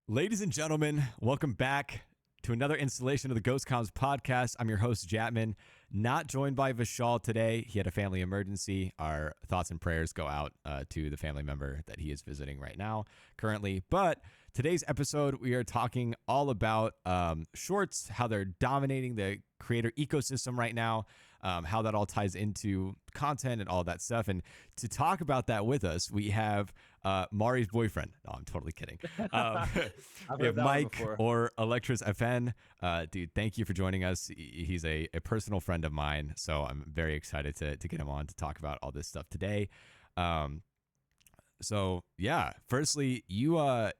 Ladies and gentlemen, welcome back to another installation of the Ghost Comms podcast. I'm your host, Jatmon, not joined by Vishal today. He had a family emergency. Our thoughts and prayers go out to the family member that he is visiting right now currently. But today's episode, we are talking all about shorts, how they're dominating the creator ecosystem right now, how that all ties into content and all that stuff. And to talk about that with us, we have Mari's boyfriend. No, I'm totally kidding. We have Mike or Electris FN. Dude, thank you for joining us. He's a personal friend of mine, so I'm very excited to get him on to talk about all this stuff today. So yeah, firstly, you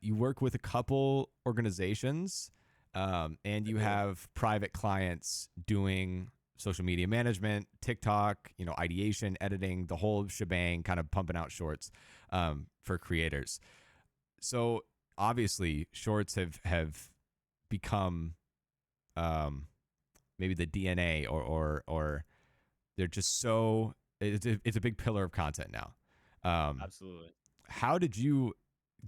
work with a couple organizations, and you have private clients doing social media management, TikTok, ideation, editing, the whole shebang, kind of pumping out shorts for creators. So obviously, shorts have become maybe the DNA, or they're just so it's a big pillar of content now. Absolutely. How did you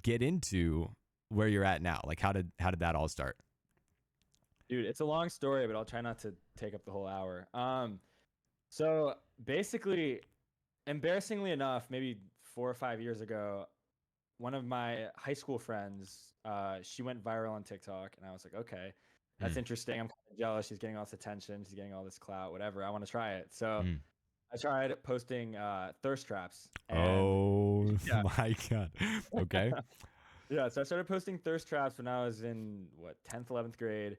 get into where you're at now? Like, how did that all start? Dude, it's a long story, but I'll try not to take up the whole hour. So basically, embarrassingly enough, maybe 4 or 5 years ago, one of my high school friends, she went viral on TikTok, and I was like, okay, that's interesting. I'm kind of jealous. She's getting all this attention. She's getting all this clout, whatever. I want to try it. So I tried posting thirst traps. Oh yeah. My God. Okay. Yeah, so I started posting thirst traps when I was in 10th, 11th grade,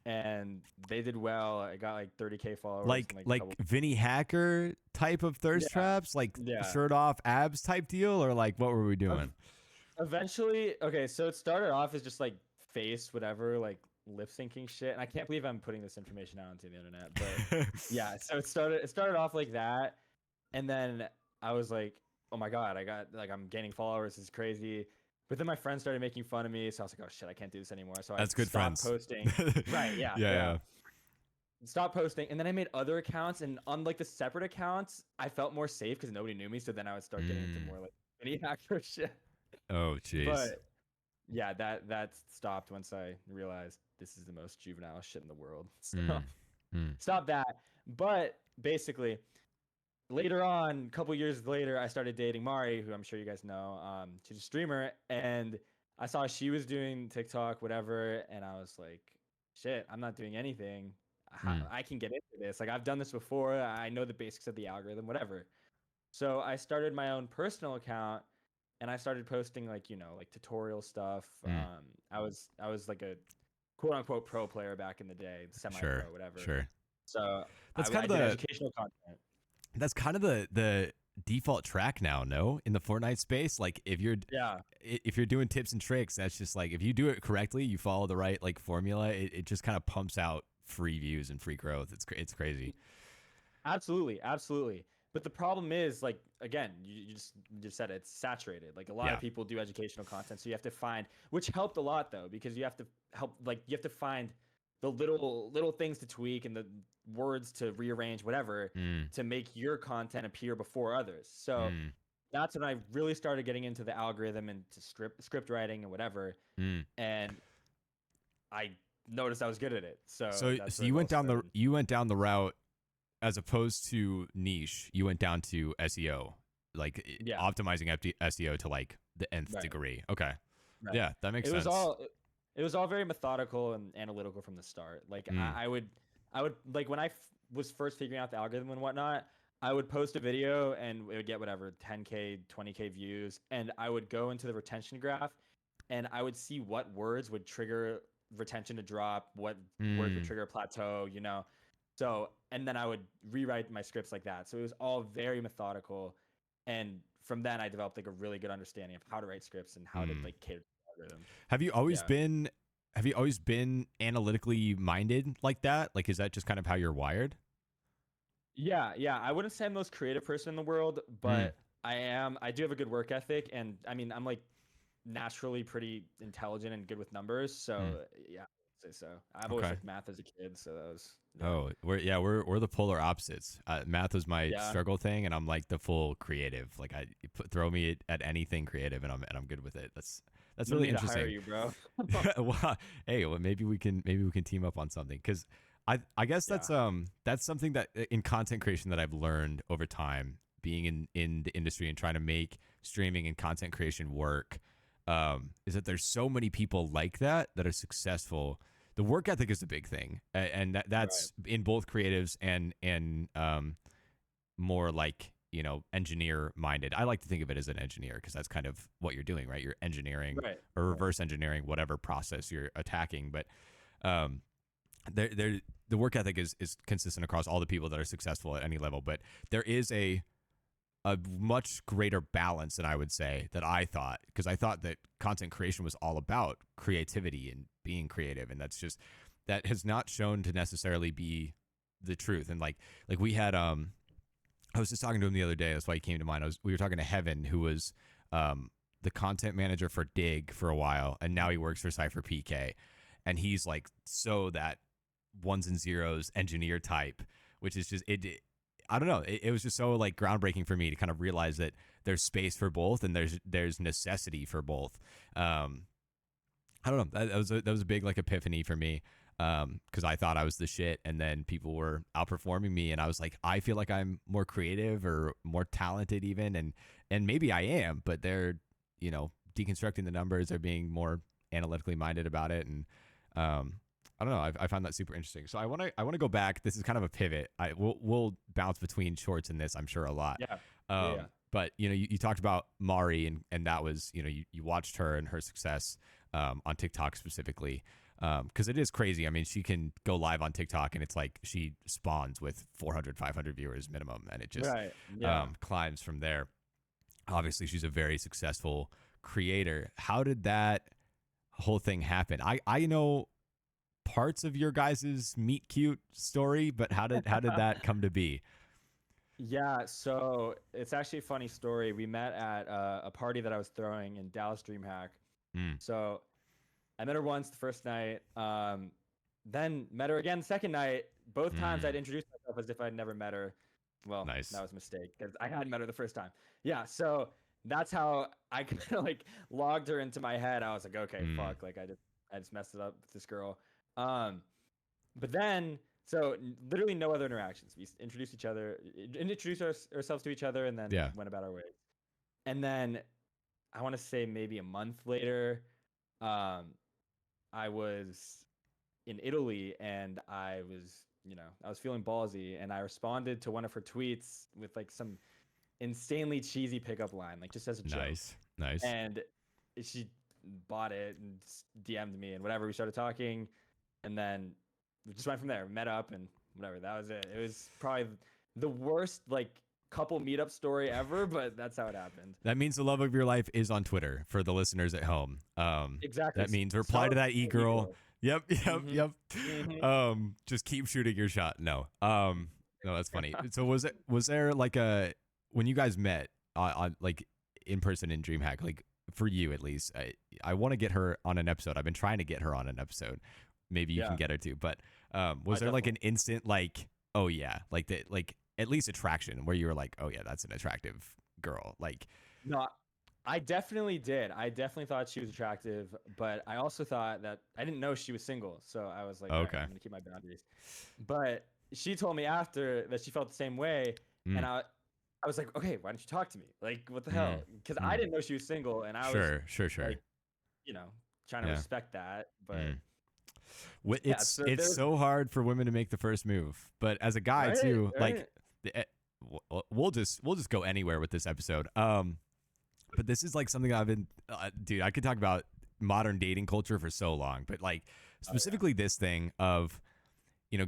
and they did well. I got like 30K followers. Like Vinny Hacker type of thirst traps, like shirt off abs type deal, or like what were we doing? Eventually, okay, so it started off as just like face whatever, like lip syncing shit. And I can't believe I'm putting this information out onto the internet, but yeah, so it started off like that, and then I was like, oh my God, I'm gaining followers. It's crazy. But then my friends started making fun of me, so I was like, oh shit, I can't do this anymore. So That's I good stopped friends. posting. Right, yeah. Stopped posting, and then I made other accounts, and on like the separate accounts, I felt more safe because nobody knew me. So then I would start getting into more like Vinny Hacker shit. Oh jeez. But yeah, that stopped once I realized this is the most juvenile shit in the world. So stop that. But basically, later on, a couple years later, I started dating Mari, who I'm sure you guys know. She's a streamer, and I saw she was doing TikTok, whatever, and I was like, shit, I'm not doing anything. I can get into this. Like, I've done this before. I know the basics of the algorithm, whatever. So I started my own personal account, and I started posting like tutorial stuff. I was like a quote unquote pro player back in the day, semi-pro, whatever. Sure. So that's I did educational content. That's kind of the default track now, no? In the Fortnite space, like if you're doing tips and tricks, that's just like if you do it correctly, you follow the right like formula, it just kind of pumps out free views and free growth. It's crazy. Absolutely. But the problem is, like, again, you just said it's saturated. Like, a lot of people do educational content, so you have to find, which helped a lot though, because you have to find the little things to tweak and the words to rearrange, whatever, to make your content appear before others. So that's when I really started getting into the algorithm and to script writing and whatever. And I noticed I was good at it. So you went down the route. As opposed to niche, you went down to SEO, like optimizing SEO to like the nth degree. Okay. Right. Yeah, that makes sense. It was all very methodical and analytical from the start. Like I would like when I was first figuring out the algorithm and whatnot, I would post a video and it would get whatever 10K, 20K views, and I would go into the retention graph and I would see what words would trigger retention to drop, what words would trigger a plateau, So, and then I would rewrite my scripts like that. So it was all very methodical. And from then I developed like a really good understanding of how to write scripts and how to like cater to the algorithm. Have you always been analytically minded like that? Like, is that just kind of how you're wired? Yeah. I wouldn't say I'm the most creative person in the world, but I do have a good work ethic. And I mean, I'm like naturally pretty intelligent and good with numbers. So yeah, opposite. So I've always Okay. liked math as a kid. So that was yeah. Oh, we're the polar opposites. Math was my Yeah. struggle thing, and I'm like the full creative. Like throw me at anything creative, and I'm good with it. That's I'm gonna really need to hire interesting. you, bro. Well, hey, well, maybe we can team up on something, because I guess Yeah. that's something that in content creation that I've learned over time, being in the industry and trying to make streaming and content creation work, is that there's so many people like that are successful. The work ethic is a big thing, and Right. that's in both creatives and more like, engineer minded. I like to think of it as an engineer, because that's kind of what you're doing, right? You're engineering Right. or Right. reverse engineering whatever process you're attacking. But um, the work ethic is consistent across all the people that are successful at any level. But there is a much greater balance than I would say that I thought, because I thought that content creation was all about creativity and being creative, and that has not shown to necessarily be the truth. And like we had I was just talking to him the other day. That's why he came to mind. We were talking to Heaven, who was the content manager for Dig for a while, and now he works for Cypher PK, and he's like so that ones and zeros engineer type, which is just I don't know. It was just so like groundbreaking for me to kind of realize that there's space for both, and there's necessity for both. I don't know. That was a big like epiphany for me, because I thought I was the shit, and then people were outperforming me, and I was like, I feel like I'm more creative or more talented even, and maybe I am, but they're deconstructing the numbers, they're being more analytically minded about it, and I don't know. I found that super interesting. So I want to go back. This is kind of a pivot. We'll bounce between shorts in this, I'm sure, a lot. Yeah. Um, Yeah. but you talked about Mari, and that was you watched her and her success on TikTok specifically, because it is crazy. I mean, she can go live on TikTok, and it's like she spawns with 400, 500 viewers minimum, and it just Right. Yeah. climbs from there. Obviously, she's a very successful creator. How did that whole thing happen? I know parts of your guys' meet cute story, but how did that come to be? Yeah, so it's actually a funny story. We met at a party that I was throwing in Dallas DreamHack. Mm, So I met her once the first night, then met her again the second night. Both times I'd mm, introduced myself as if I'd never met her. Well, that nice. was a mistake because I hadn't met her the first time. Yeah, so that's how I kind of like logged her into my head. I was like, okay, Mm, fuck, like I just messed it up with this girl. Um, but then so literally no other interactions. We introduced each other, introduced ourselves to each other, and then yeah, went about our ways. And then I want to say maybe a month later, um, I was in Italy and I was feeling ballsy and I responded to one of her tweets with like some insanely cheesy pickup line, like just as a joke. nice. And she bought it and DM'd me and whatever. We started talking, and then we just went from there. Met up and whatever. That was it. It was probably the worst like couple meetup story ever, but that's how it happened. That means the love of your life is on Twitter for the listeners at home. Exactly. That means reply to Start that with the e-girl. e-girl. Yep, yep, Mm-hmm. yep. Mm-hmm. Just keep shooting your shot. No, that's funny. So was there like when you guys met on like in person in DreamHack, like for you at least, I want to get her on an episode. I've been trying to get her on an episode. Maybe you can Yeah, get her too. But I was there like definitely. an instant like, oh yeah, like that, like at least attraction where you were like, oh yeah, that's an attractive girl. Like, No, I definitely did. I definitely thought she was attractive, but I also thought that I didn't know she was single. So I was like, all right, okay. I'm gonna keep my boundaries. But she told me after that she felt the same way, and Mm, I was like, okay, why don't you talk to me? Like, what the mm, hell? Because I mm. didn't know she was single, and I was Sure. like, you know, trying to Yeah. respect that. But Mm. yeah, so It's there's so hard for women to make the first move, but as a guy right, too, like right. we'll just go anywhere with this episode. But this is like something I've been, dude. I could talk about modern dating culture for so long, but like Oh yeah, specifically this thing of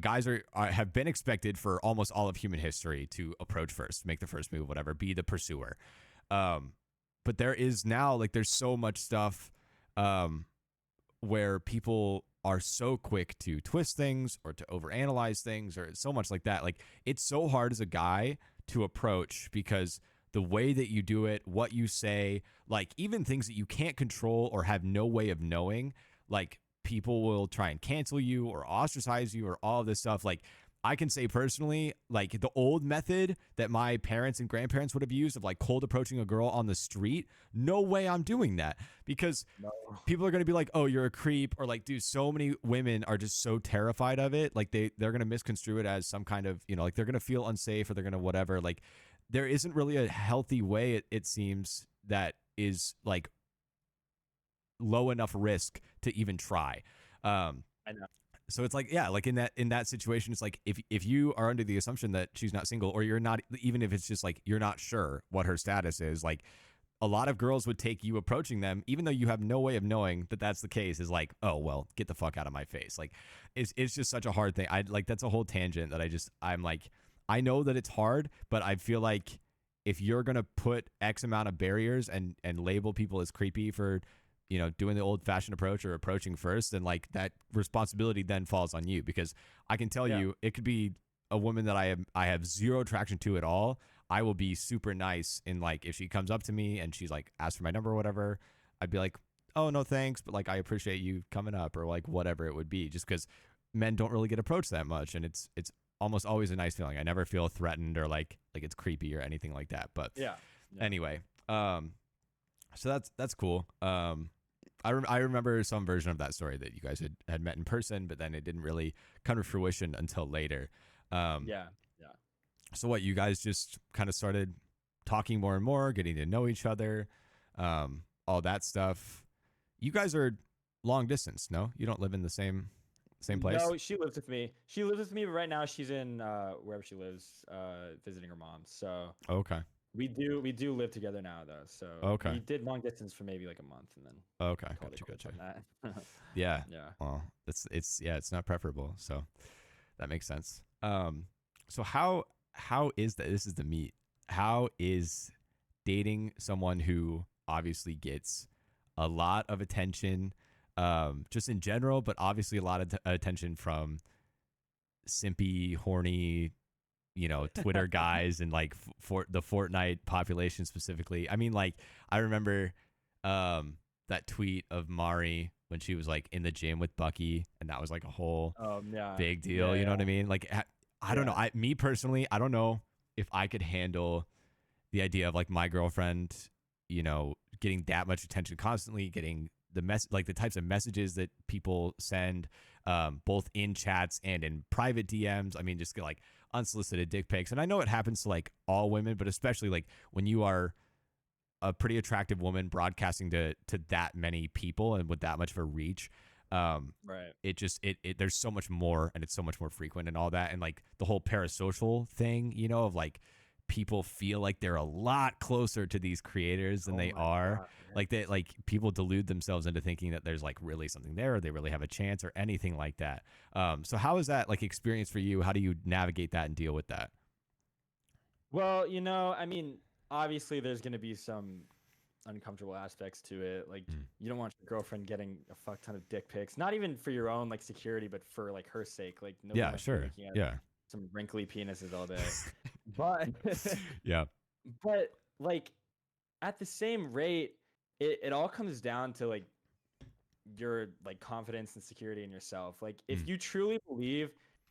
guys have been expected for almost all of human history to approach first, make the first move, whatever, be the pursuer. Um, but there is now like there's so much stuff um, where people are so quick to twist things or to overanalyze things or so much like that. Like it's so hard as a guy to approach because the way that you do it, what you say, like even things that you can't control or have no way of knowing, like people will try and cancel you or ostracize you or all of this stuff. Like, I can say personally, like the old method that my parents and grandparents would have used of like cold approaching a girl on the street, no way I'm doing that, because people are going to be like, oh, you're a creep, or like, dude, so many women are just so terrified of it. Like they're going to misconstrue it as some kind of, like they're going to feel unsafe or they're going to whatever. Like there isn't really a healthy way, it seems, that is like low enough risk to even try. I know. So it's like, yeah, like in that situation, it's like if you are under the assumption that she's not single, or you're not, even if it's just like you're not sure what her status is, like a lot of girls would take you approaching them, even though you have no way of knowing that that's the case, is like, oh, well, get the fuck out of my face. Like it's just such a hard thing. I like, that's a whole tangent that I'm like, I know that it's hard, but I feel like if you're going to put X amount of barriers and label people as creepy for, doing the old fashioned approach or approaching first, then like that responsibility then falls on you, because I can tell you, it could be a woman that I have zero attraction to at all. I will be super nice in, like, if she comes up to me and she's like, asked for my number or whatever, I'd be like, oh, no, thanks, but like, I appreciate you coming up, or like whatever it would be, just because men don't really get approached that much. And it's almost always a nice feeling. I never feel threatened or like it's creepy or anything like that. But anyway, so that's cool. I remember some version of that story that you guys had met in person, but then it didn't really come to fruition until later. So what, you guys just kind of started talking more and more, getting to know each other, all that stuff. You guys are long distance, no? You don't live in the same place? No, she lives with me. She lives with me, but right now she's in wherever she lives, visiting her mom. So okay. We do live together now, though. So we did long distance for maybe like a month, and then gotcha. Yeah. Well, it's not preferable, so that makes sense. So how is that? This is the meat. How is dating someone who obviously gets a lot of attention, just in general, but obviously a lot of attention from simpy, horny, Twitter guys, and like for the Fortnite population specifically. I mean, like, I remember that tweet of Mari when she was like in the gym with Bucky, and that was like a whole big deal. You know what I mean? Like, I don't know. Me personally, I don't know if I could handle the idea of like my girlfriend, getting that much attention constantly, getting the types of messages that people send, both in chats and in private DMs. I mean, just get like unsolicited dick pics. And I know it happens to like all women, but especially like when you are a pretty attractive woman broadcasting to that many people and with that much of a reach, right. It there's so much more, and it's so much more frequent and all that. And like the whole parasocial thing, of like people feel like they're a lot closer to these creators than they are. God, like they, like people delude themselves into thinking that there's like really something there, or they really have a chance or anything like that. So how is that like experience for you? How do you navigate that and deal with that? Well, I mean, obviously there's going to be some uncomfortable aspects to it. Like you don't want your girlfriend getting a fuck ton of dick pics, not even for your own like security, but for like her sake. Like some wrinkly penises all day. But but like at the same rate, it all comes down to like your like confidence and security in yourself. Like if you truly believe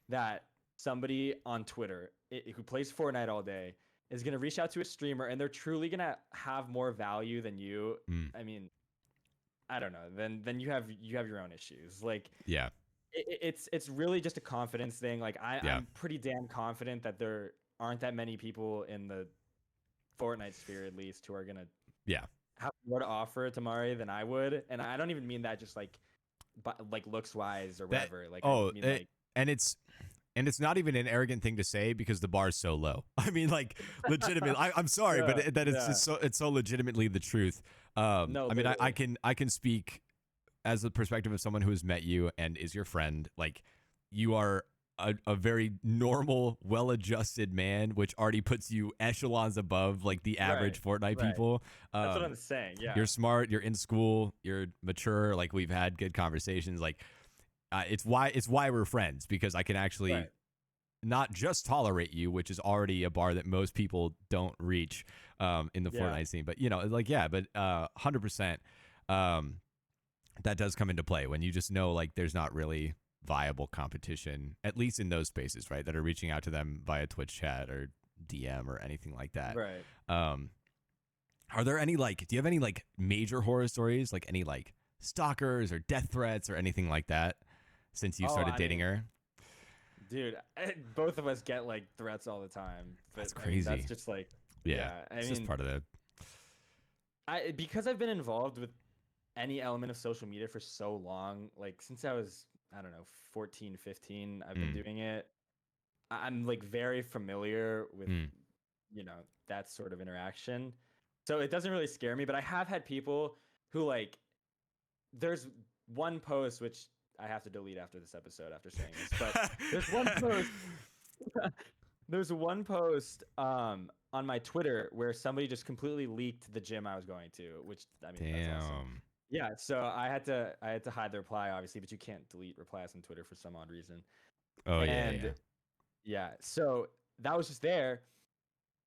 that somebody on Twitter who plays Fortnite all day is going to reach out to a streamer and they're truly going to have more value than you, I mean, I don't know, then you have your own issues. Like it's really just a confidence thing. Like I'm pretty damn confident that there aren't that many people in the Fortnite sphere, at least, who are gonna have more to offer to Mari than I would. And I don't even mean that just like looks wise or whatever. And it's not even an arrogant thing to say, because the bar is so low. I mean, like, legitimately, I'm sorry, but that it's just it's so legitimately the truth. I mean, I can speak as the perspective of someone who has met you and is your friend. Like, you are a very normal, well-adjusted man, which already puts you echelons above like the average Fortnite people. That's what I'm saying. Yeah, you're smart. You're in school. You're mature. Like, we've had good conversations. Like, it's why we're friends, because I can actually not just tolerate you, which is already a bar that most people don't reach in the Fortnite scene. But but 100%. that does come into play when you just know like there's not really viable competition, at least in those spaces, right? That are reaching out to them via Twitch chat or DM or anything like that. Right. Are there any like, do you have any like major horror stories, like any like stalkers or death threats or anything like that since you started dating her? Dude, both of us get like threats all the time. But, That's crazy. that's just like, it's just part of the. Because I've been involved with any element of social media for so long, like since I was, I don't know, 14, 15, I've been doing it. I'm like very familiar with, that sort of interaction. So it doesn't really scare me, but I have had people who like, there's one post which I have to delete after this episode after saying this, but there's one post. There's one post on my Twitter where somebody just completely leaked the gym I was going to, which I mean, that's awesome. Yeah, so I had to hide the reply obviously, but you can't delete replies on Twitter for some odd reason. Oh yeah. So that was just there,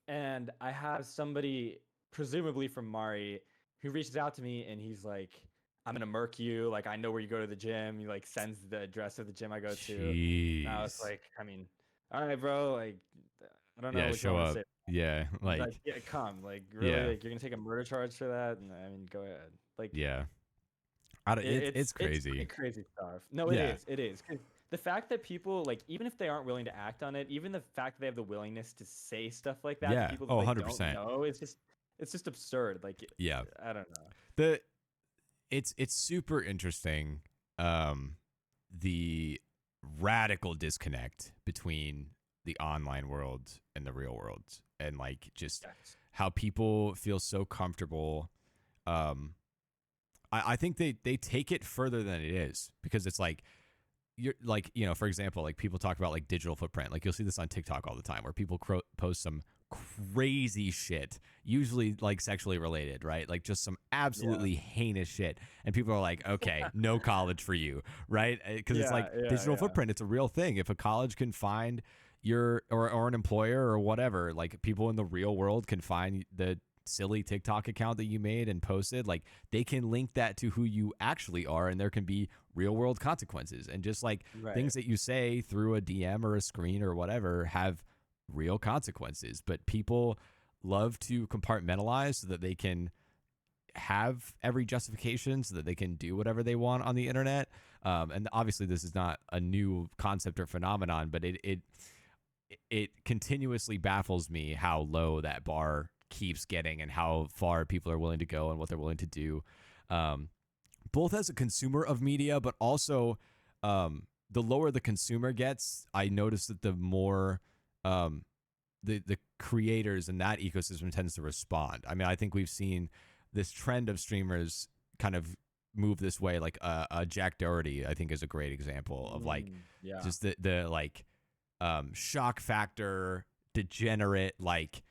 and I have somebody presumably from Mari who reaches out to me and he's like, I'm gonna murk you. Like, I know where you go to the gym. He like sends the address of the gym I go to. And I was like, I mean, all right, bro. Like, I don't know. Yeah, what show you want up. to say. Yeah, like yeah, come. Like, really? Like, you're gonna take a murder charge for that? And I mean, go ahead. Like, yeah, it's crazy. It's crazy stuff. No, it is. It is. 'Cause the fact that people like, even if they aren't willing to act on it, even the fact that they have the willingness to say stuff like that to people that 100%. don't know, it's just absurd. Like, yeah, I don't know. It's super interesting, the radical disconnect between the online world and the real world, and like just how people feel so comfortable. I think they take it further than it is, because it's like, you're like, for example, like people talk about like digital footprint. Like you'll see this on TikTok all the time where people post some crazy shit, usually like sexually related, right? Like just some absolutely heinous shit. And people are like, okay, no college for you, right? Because it's like digital footprint. It's a real thing. If a college can find your, or an employer or whatever, like people in the real world can find the silly TikTok account that you made and posted, like they can link that to who you actually are, and there can be real world consequences. And just like things that you say through a DM or a screen or whatever have real consequences. But people love to compartmentalize so that they can have every justification, so that they can do whatever they want on the internet. And obviously this is not a new concept or phenomenon, but it continuously baffles me how low that bar keeps getting and how far people are willing to go and what they're willing to do, both as a consumer of media, but also the lower the consumer gets, I notice that the more the creators in that ecosystem tends to respond. I mean, I think we've seen this trend of streamers kind of move this way. Like Jack Doherty, I think, is a great example of like just the like shock factor, degenerate, like,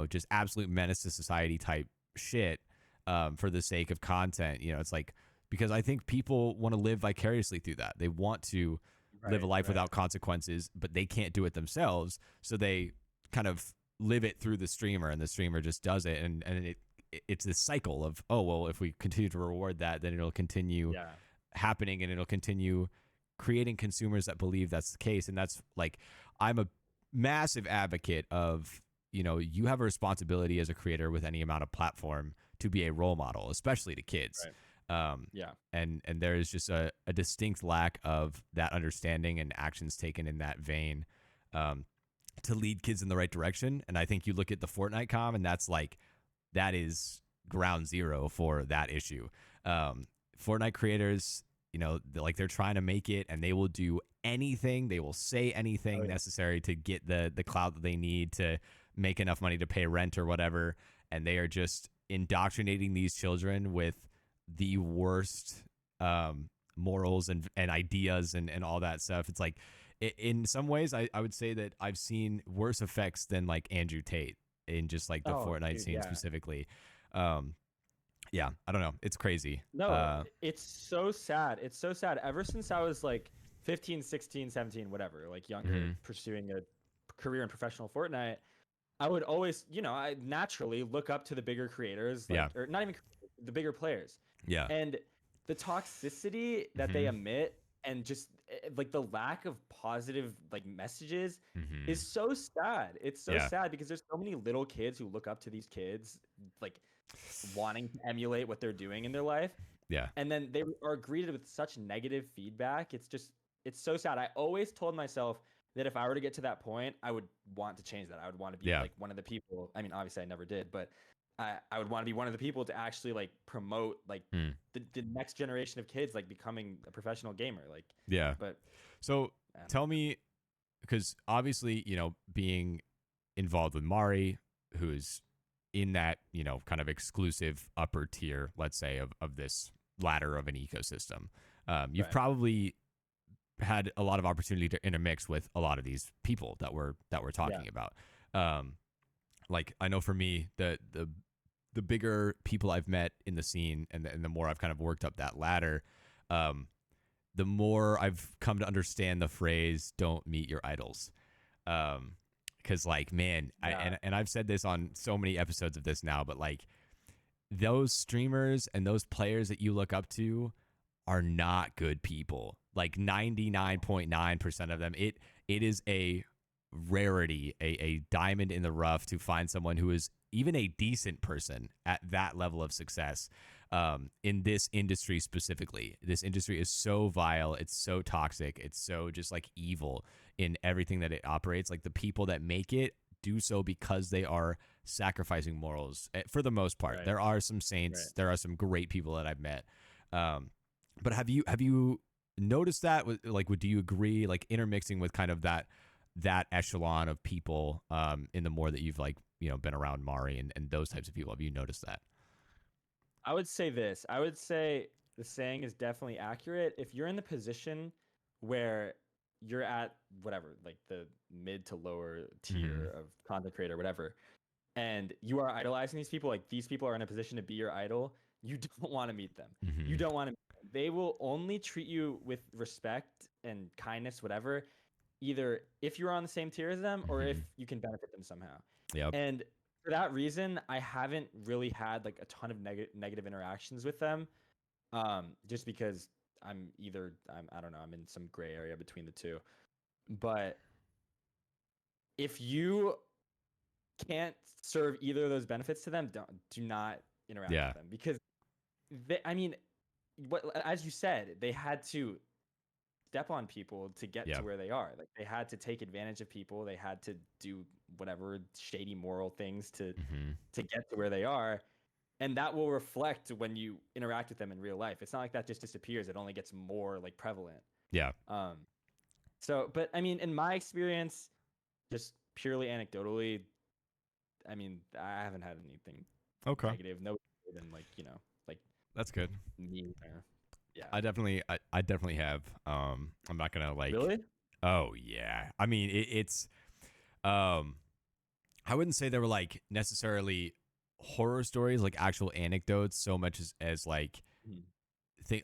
just absolute menace to society type shit, for the sake of content. It's like, because I think people want to live vicariously through that. They want to live a life without consequences, but they can't do it themselves. So they kind of live it through the streamer, and the streamer just does it. And it's this cycle of, oh, well, if we continue to reward that, then it'll continue happening, and it'll continue creating consumers that believe that's the case. And that's like, I'm a massive advocate of, you have a responsibility as a creator with any amount of platform to be a role model, especially to kids. And there is just a distinct lack of that understanding and actions taken in that vein, to lead kids in the right direction. And I think you look at the Fortnite com, and that is ground zero for that issue. Fortnite creators, like they're trying to make it, and they will do anything. They will say anything necessary to get the clout that they need to make enough money to pay rent or whatever. And they are just indoctrinating these children with the worst morals and ideas and all that stuff. It's like, in some ways, I would say that I've seen worse effects than like Andrew Tate in just like the Fortnite scene specifically. I don't know. It's crazy. No, it's so sad. It's so sad. Ever since I was like 15, 16, 17, whatever, like younger, pursuing a career in professional Fortnite, I would always, I naturally look up to the bigger creators, or not even the bigger players. Yeah. And the toxicity that they emit and just like the lack of positive like messages is so sad. It's so sad because there's so many little kids who look up to these kids like wanting to emulate what they're doing in their life. Yeah. And then they are greeted with such negative feedback. It's so sad. I always told myself that if I were to get to that point, I would want to change that. I would want to be like one of the people. I mean, obviously I never did, but I would want to be one of the people to actually like promote like the next generation of kids like becoming a professional gamer. Like, but so tell me, because obviously, you know, being involved with Mari, who is in that, you know, kind of exclusive upper tier, let's say, of this ladder of an ecosystem, you've probably had a lot of opportunity to intermix with a lot of these people that we're talking about. Like I know for me, the bigger people I've met in the scene and the more I've kind of worked up that ladder, the more I've come to understand the phrase "don't meet your idols." Because like, man, and I've said this on so many episodes of this now, but like those streamers and those players that you look up to are not good people. Like 99.9% of them, it is a rarity, a diamond in the rough to find someone who is even a decent person at that level of success. In this industry specifically, this industry is so vile. It's so toxic. It's so just like evil in everything that it operates. Like the people that make it do so because they are sacrificing morals for the most part. There are some saints. There are some great people that I've met. But have you noticed that? Like, do you agree? Like intermixing with kind of that echelon of people in the more that you've like, you know, been around Mari and those types of people, have you noticed that? I would say this. I would say the saying is definitely accurate. If you're in the position where you're at whatever, like the mid to lower tier of content creator, whatever, and you are idolizing these people, like these people are in a position to be your idol, you don't want to meet them. You don't want to. They will only treat you with respect and kindness, whatever, either if you're on the same tier as them or if you can benefit them somehow. And for that reason, I haven't really had like a ton of negative interactions with them, just because I don't know, I'm in some gray area between the two. But if you can't serve either of those benefits to them, do not interact with them, because as you said, they had to step on people to get to where they are. Like they had to take advantage of people. They had to do whatever shady moral things to get to where they are. And that will reflect when you interact with them in real life. It's not like that just disappears. It only gets more like prevalent. So, but I mean, in my experience, just purely anecdotally, I mean, I haven't had anything negative. No, than like, you know, like that's good. Me, yeah. I definitely have. I'm not gonna like. Really? Oh yeah. I mean, it's. I wouldn't say they were like necessarily horror stories, like actual anecdotes, so much as like,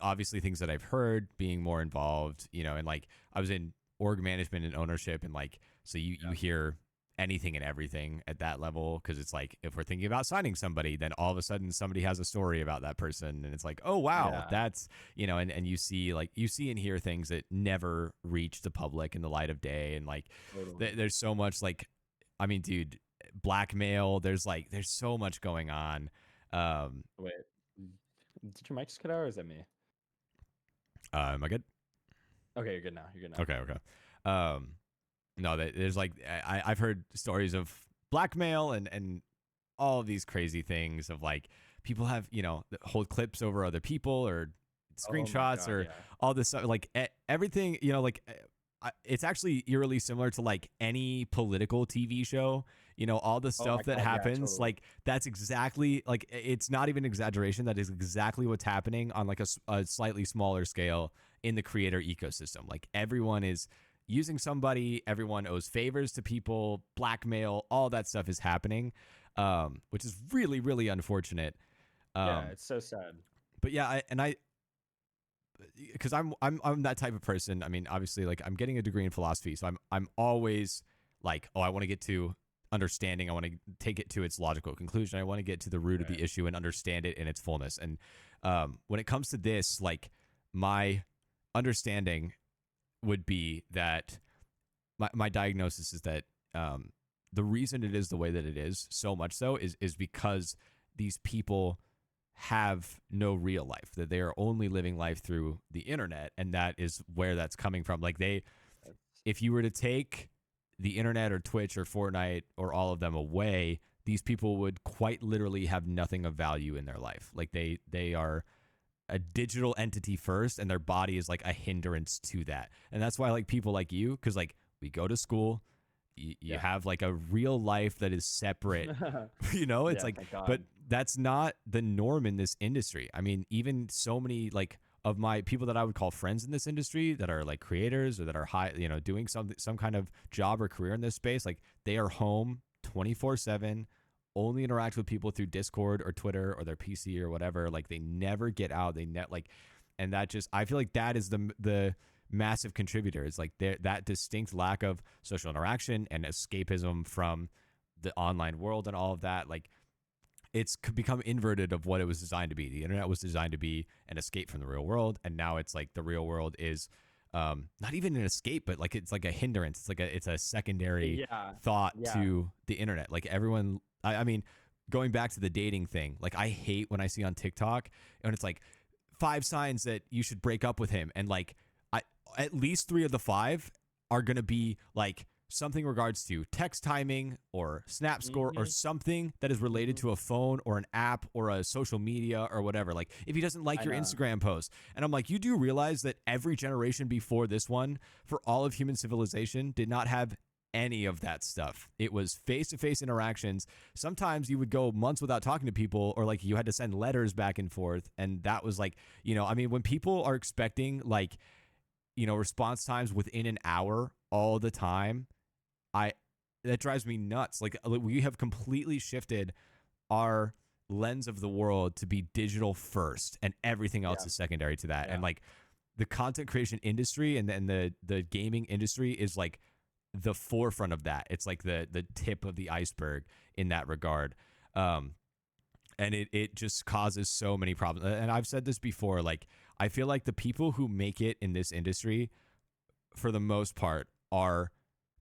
obviously things that I've heard, being more involved, you know, and like I was in org management and ownership, and like so you hear anything and everything at that level, because it's like if we're thinking about signing somebody, then all of a sudden somebody has a story about that person, and it's like, oh wow, that's, you know, and you see and hear things that never reach the public in the light of day, and like there's so much, like, I mean, dude, blackmail, there's so much going on. Wait, did your mic just cut out, or is that me? Am I good? Okay, you're good now. Okay. No, there's like I've heard stories of blackmail and all of these crazy things of like people have, you know, hold clips over other people or screenshots all this stuff, like everything, you know, like it's actually eerily similar to like any political TV show, you know, all the stuff that happens, like that's exactly, like it's not even exaggeration. That is exactly what's happening on like a slightly smaller scale in the creator ecosystem. Like everyone is using somebody, everyone owes favors to people, blackmail, all that stuff is happening, which is really, really unfortunate. It's so sad. But yeah, because I'm that type of person. I mean, obviously, like I'm getting a degree in philosophy, so I'm always like, oh, I want to get to understanding. I want to take it to its logical conclusion. I want to get to the root of the issue and understand it in its fullness. And when it comes to this, like, my understanding would be that my diagnosis is that the reason it is the way that it is, so much so, is because these people have no real life, that they are only living life through the internet, and that is where that's coming from. Like, if you were to take the internet or Twitch or Fortnite or all of them away, these people would quite literally have nothing of value in their life. Like, they are a digital entity first, and their body is like a hindrance to that. And that's why, like, people like you, because like we go to school, you have like a real life that is separate. It's like, but that's not the norm in this industry. I mean, even so many like of my people that I would call friends in this industry that are like creators or that are doing some kind of job or career in this space, like, they are home 24/7, only interact with people through Discord or Twitter or their PC or whatever. Like, they never get out. And that just, I feel like that is the massive contributor. It's like that distinct lack of social interaction and escapism from the online world and all of that. Like, it's become inverted of what it was designed to be. The internet was designed to be an escape from the real world, and now it's like the real world is not even an escape, but like it's like a hindrance. It's a secondary thought to the internet. Like, everyone, I mean, going back to the dating thing, like, I hate when I see on TikTok and it's like 5 signs that you should break up with him, and like at least 3 of the 5 are going to be like something in regards to text timing or snap score or something that is related to a phone or an app or a social media or whatever. Like, if he doesn't like your Instagram post, and I'm like, you do realize that every generation before this one, for all of human civilization, did not have any of that stuff. It was face-to-face interactions. Sometimes you would go months without talking to people, or like you had to send letters back and forth. And that was like, I mean, when people are expecting like, response times within an hour all the time, that drives me nuts. Like, we have completely shifted our lens of the world to be digital first, and everything else is secondary to that. And like, the content creation industry and the gaming industry is like the forefront of that. It's like the tip of the iceberg in that regard. And it just causes so many problems. And I've said this before, like, I feel like the people who make it in this industry, for the most part, are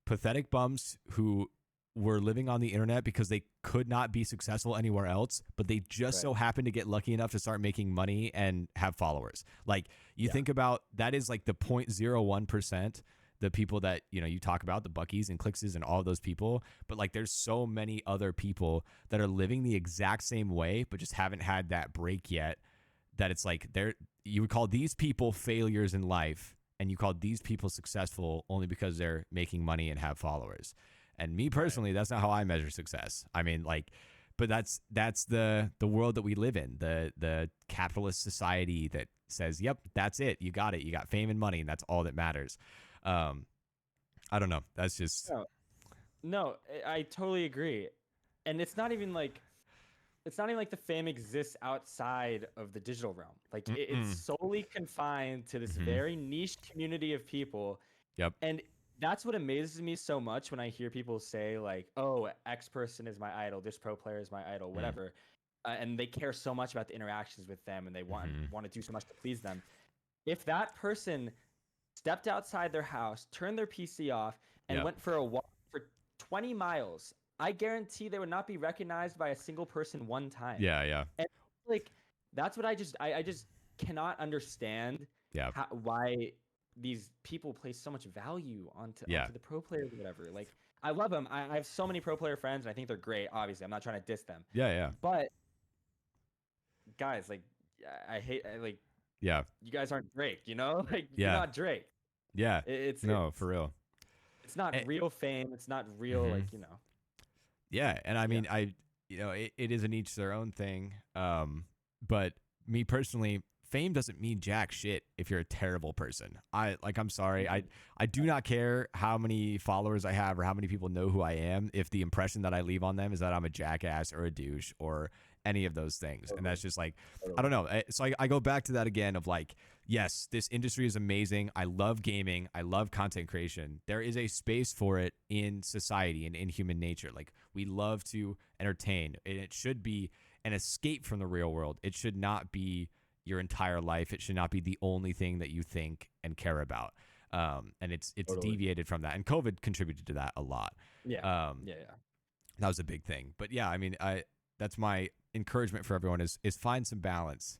pathetic bums who were living on the internet because they could not be successful anywhere else, but they just so happen to get lucky enough to start making money and have followers. Like, you think about that, is like the 0.01%, the people that, you talk about, the Buckies and Clixes and all of those people. But like, there's so many other people that are living the exact same way, but just haven't had that break yet, that it's like you would call these people failures in life, and you call these people successful only because they're making money and have followers. And me personally, that's not how I measure success. I mean, like, but that's the world that we live in, the capitalist society that says, yep, that's it. You got it. You got fame and money, and that's all that matters. I don't know. That's just no, I totally agree. And it's not even like the fame exists outside of the digital realm. Like, it's solely confined to this very niche community of people. Yep. And that's what amazes me so much when I hear people say like, oh, X person is my idol, this pro player is my idol, whatever. And they care so much about the interactions with them, and they want to do so much to please them. If that person stepped outside their house, turned their PC off, and went for a walk for 20 miles, I guarantee they would not be recognized by a single person one time. Yeah. And like, that's what I just cannot understand. Why these people place so much value onto the pro players or whatever. Like, I love them. I have so many pro player friends, and I think they're great. Obviously, I'm not trying to diss them. Yeah. But guys, like, you guys aren't Drake, like, you're not Drake. Yeah. It's for real. It's not real fame. It's not real, Yeah, and I mean, it is an each their own thing. But me personally, fame doesn't mean jack shit if you're a terrible person. I'm sorry. I do not care how many followers I have or how many people know who I am if the impression that I leave on them is that I'm a jackass or a douche or any of those things. And that's just like, I don't know. So I go back to that again of like, yes, this industry is amazing. I love gaming. I love content creation. There is a space for it in society and in human nature. Like, we love to entertain, and it should be an escape from the real world. It should not be your entire life. It should not be the only thing that you think and care about. And it's Totally. deviated from that, and COVID contributed to that a lot. Yeah. Um, Yeah. that was a big thing. But yeah, I mean, I that's my encouragement for everyone is find some balance.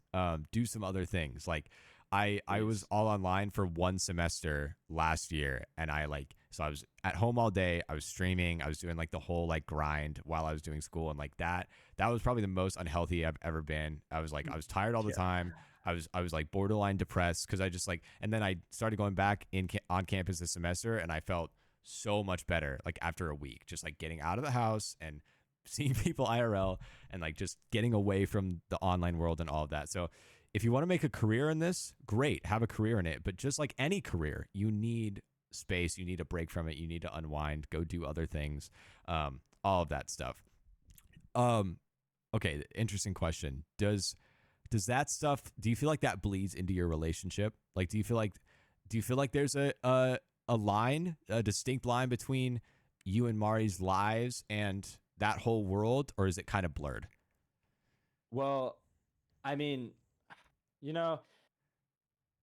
Do some other things. Like, I was Please. all online for one semester last year, and I was at home all day. I was streaming. I was doing like the whole like grind while I was doing school, and like that was probably the most unhealthy I've ever been. I was tired all the Yeah. time. I was like borderline depressed because I just like, and then I started going back on campus this semester, and I felt so much better like after a week, just like getting out of the house and seeing people IRL, and like just getting away from the online world and all of that. So if you want to make a career in this, great, have a career in it. But just like any career, you need space, you need a break from it, you need to unwind, go do other things, all of that stuff. Um, okay, interesting question. Does that stuff? Do you feel like that bleeds into your relationship? Like, do you feel like there's a line, a distinct line between you and Mari's lives and that whole world, or is it kind of blurred? Well, I mean, you know,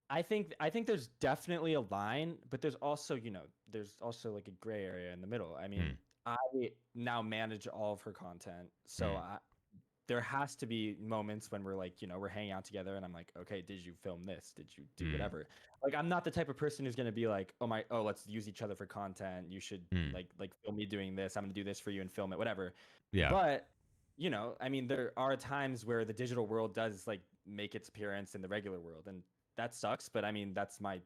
I think there's definitely a line, but there's also like a gray area in the middle. I mean, Mm, I now manage all of her content, so mm, there has to be moments when we're like, we're hanging out together, and I'm like, okay, did you film this? Did you do mm, whatever? Like, I'm not the type of person who's gonna be like, let's use each other for content. You should mm. like film me doing this. I'm gonna do this for you and film it, whatever. Yeah, But I mean, there are times where the digital world does like make its appearance in the regular world, and that sucks. But I mean, that's my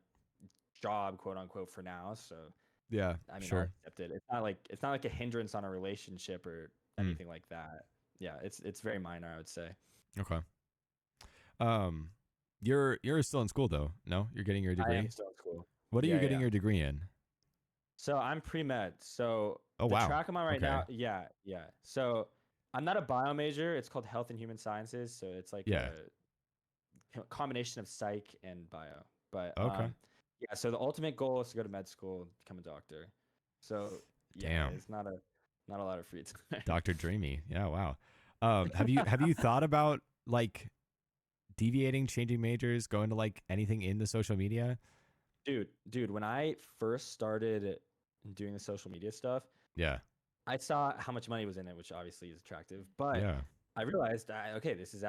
job, quote unquote, for now. So yeah, I mean, I'll sure. accept it. It's not like a hindrance on a relationship or Mm, anything like that. Yeah, it's very minor, I would say. okay. Um, you're still in school though. No, you're getting your I am degree. still in school. What are you Yeah, getting yeah. your degree in? So I'm pre-med. So Oh the wow. track I'm on right Okay. now, yeah, yeah. So I'm not a bio major. It's called Health and Human Sciences. So it's like Yeah. a combination of psych and bio. But Okay. yeah. So the ultimate goal is to go to med school, become a doctor. So yeah, Damn. it's not a lot of free time. Dr. Dreamy. Yeah. Wow. Have you thought about like deviating, changing majors, going to like anything in the social media? Dude, when I first started doing the social media stuff, Yeah. I saw how much money was in it, which obviously is attractive. But Yeah. I realized, okay, this is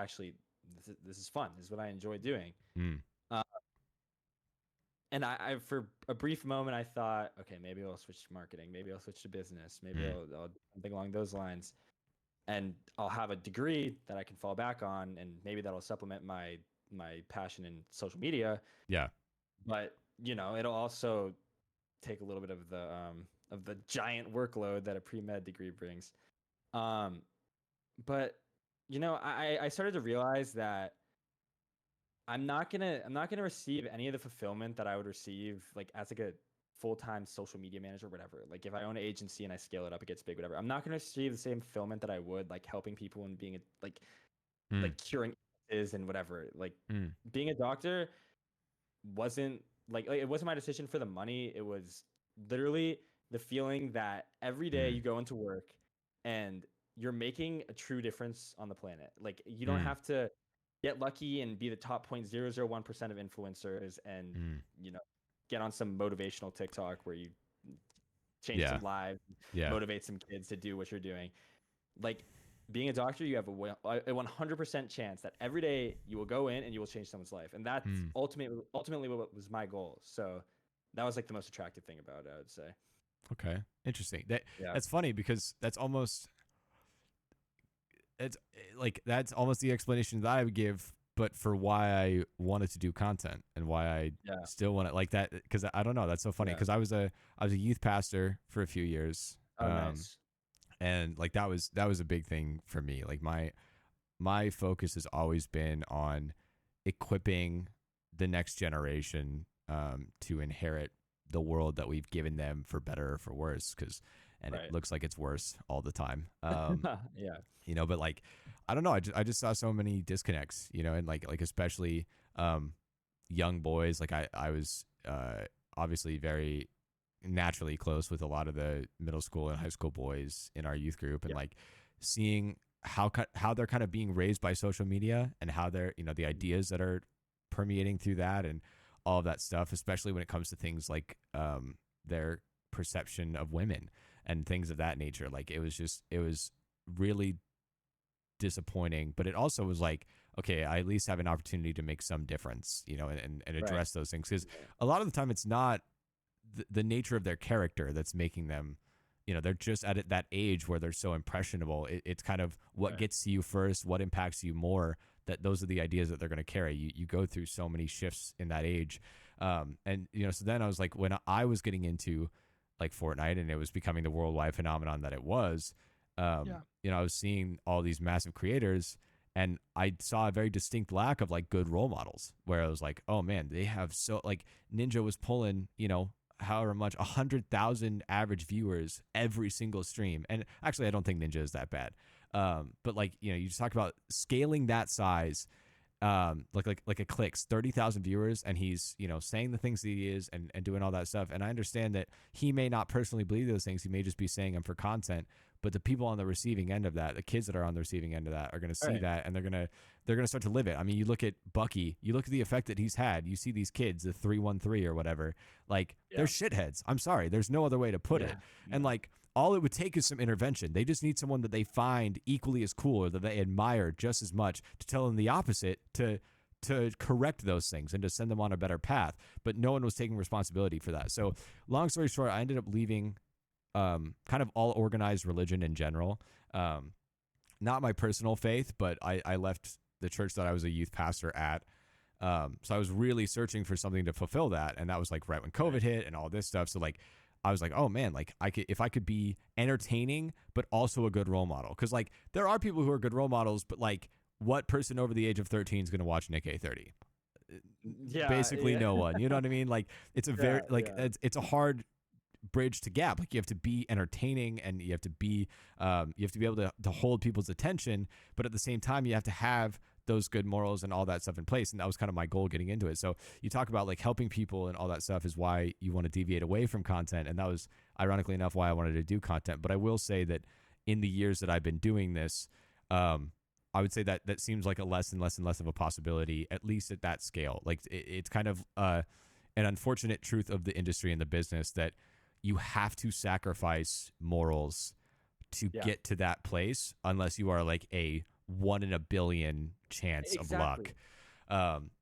fun. This is what I enjoy doing. Mm, Uh, and I for a brief moment I thought, okay, maybe I'll switch to marketing, maybe I'll switch to business, maybe mm. I'll do something along those lines, and I'll have a degree that I can fall back on, and maybe that'll supplement my passion in social media. Yeah. But it'll also take a little bit of the giant workload that a pre-med degree brings. Um, but I started to realize that I'm not gonna receive any of the fulfillment that I would receive like as like a full-time social media manager or whatever. Like if I own an agency and I scale it up, it gets big, whatever. I'm not gonna receive the same fulfillment that I would like helping people and being Mm, like curing illnesses and whatever. Like mm, being a doctor wasn't like it wasn't my decision for the money. It was literally the feeling that every day mm, you go into work and you're making a true difference on the planet. Like you don't mm, have to get lucky and be the top 0.001% of influencers and mm. you know get on some motivational TikTok where you change Yeah. some lives, Yeah. motivate some kids to do what you're doing. Like being a doctor, you have a 100% chance that every day you will go in and you will change someone's life, and that's Mm. ultimately what was my goal. So that was like the most attractive thing about it, I would say. Okay. Interesting. That Yeah. that's funny because that's almost the explanation that I would give, but for why I wanted to do content and why I Yeah. still want to like that, because I don't know, that's so funny Yeah. because I was a youth pastor for a few years, Oh, nice. and like that was a big thing for me. Like my focus has always been on equipping the next generation, to inherit the world that we've given them for better or for worse, and it Right. looks like it's worse all the time. Yeah. But like, I don't know. I just saw so many disconnects, and like especially, young boys. Like I was obviously very naturally close with a lot of the middle school and high school boys in our youth group, and Yeah. like seeing how they're kind of being raised by social media and how they're, the ideas that are permeating through that and all of that stuff, especially when it comes to things like their perception of women and things of that nature. Like it was really disappointing, but it also was like, okay, I at least have an opportunity to make some difference, and address those things, because a lot of the time it's not the nature of their character that's making them, they're just at that age where they're so impressionable. It's kind of what gets to you first, what impacts you more, that those are the ideas that they're going to carry. You go through so many shifts in that age. And, so then I was like, when I was getting into like Fortnite and it was becoming the worldwide phenomenon that it was, I was seeing all these massive creators, and I saw a very distinct lack of like good role models, where I was like, oh man, they have like Ninja was pulling, however much, 100,000 average viewers every single stream. And actually, I don't think Ninja is that bad. But like, you just talk about scaling that size, like a clicks 30,000 viewers, and he's, saying the things that he is and doing all that stuff. And I understand that he may not personally believe those things. He may just be saying them for content, but the people on the receiving end of that, the kids that are on the receiving end of that, are going to see that, and they're going to start to live it. I mean, you look at Bucky, you look at the effect that he's had. You see these kids, the 313 or whatever, like they're shitheads. I'm sorry. There's no other way to put it. And like, all it would take is some intervention. They just need someone that they find equally as cool or that they admire just as much to tell them the opposite, to correct those things and to send them on a better path. But no one was taking responsibility for that. So long story short, I ended up leaving kind of all organized religion in general. Not my personal faith, but I left the church that I was a youth pastor at. So I was really searching for something to fulfill that. And that was like right when COVID hit and all this stuff. So like, I was like, oh man, like if I could be entertaining, but also a good role model. Cause like there are people who are good role models, but like what person over the age of 13 is going to watch Nick A30? Basically no one, you know what I mean? Like it's a very, it's a hard bridge to gap. Like you have to be entertaining, and you have to be able to hold people's attention, but at the same time you have to have those good morals and all that stuff in place. And that was kind of my goal getting into it. So you talk about like helping people and all that stuff is why you want to deviate away from content. And that was ironically enough why I wanted to do content. But I will say that in the years that I've been doing this, I would say that seems like a less and less and less of a possibility, at least at that scale. Like it's kind of an unfortunate truth of the industry and the business that you have to sacrifice morals to get to that place, unless you are like a 1 in a billion chance of luck.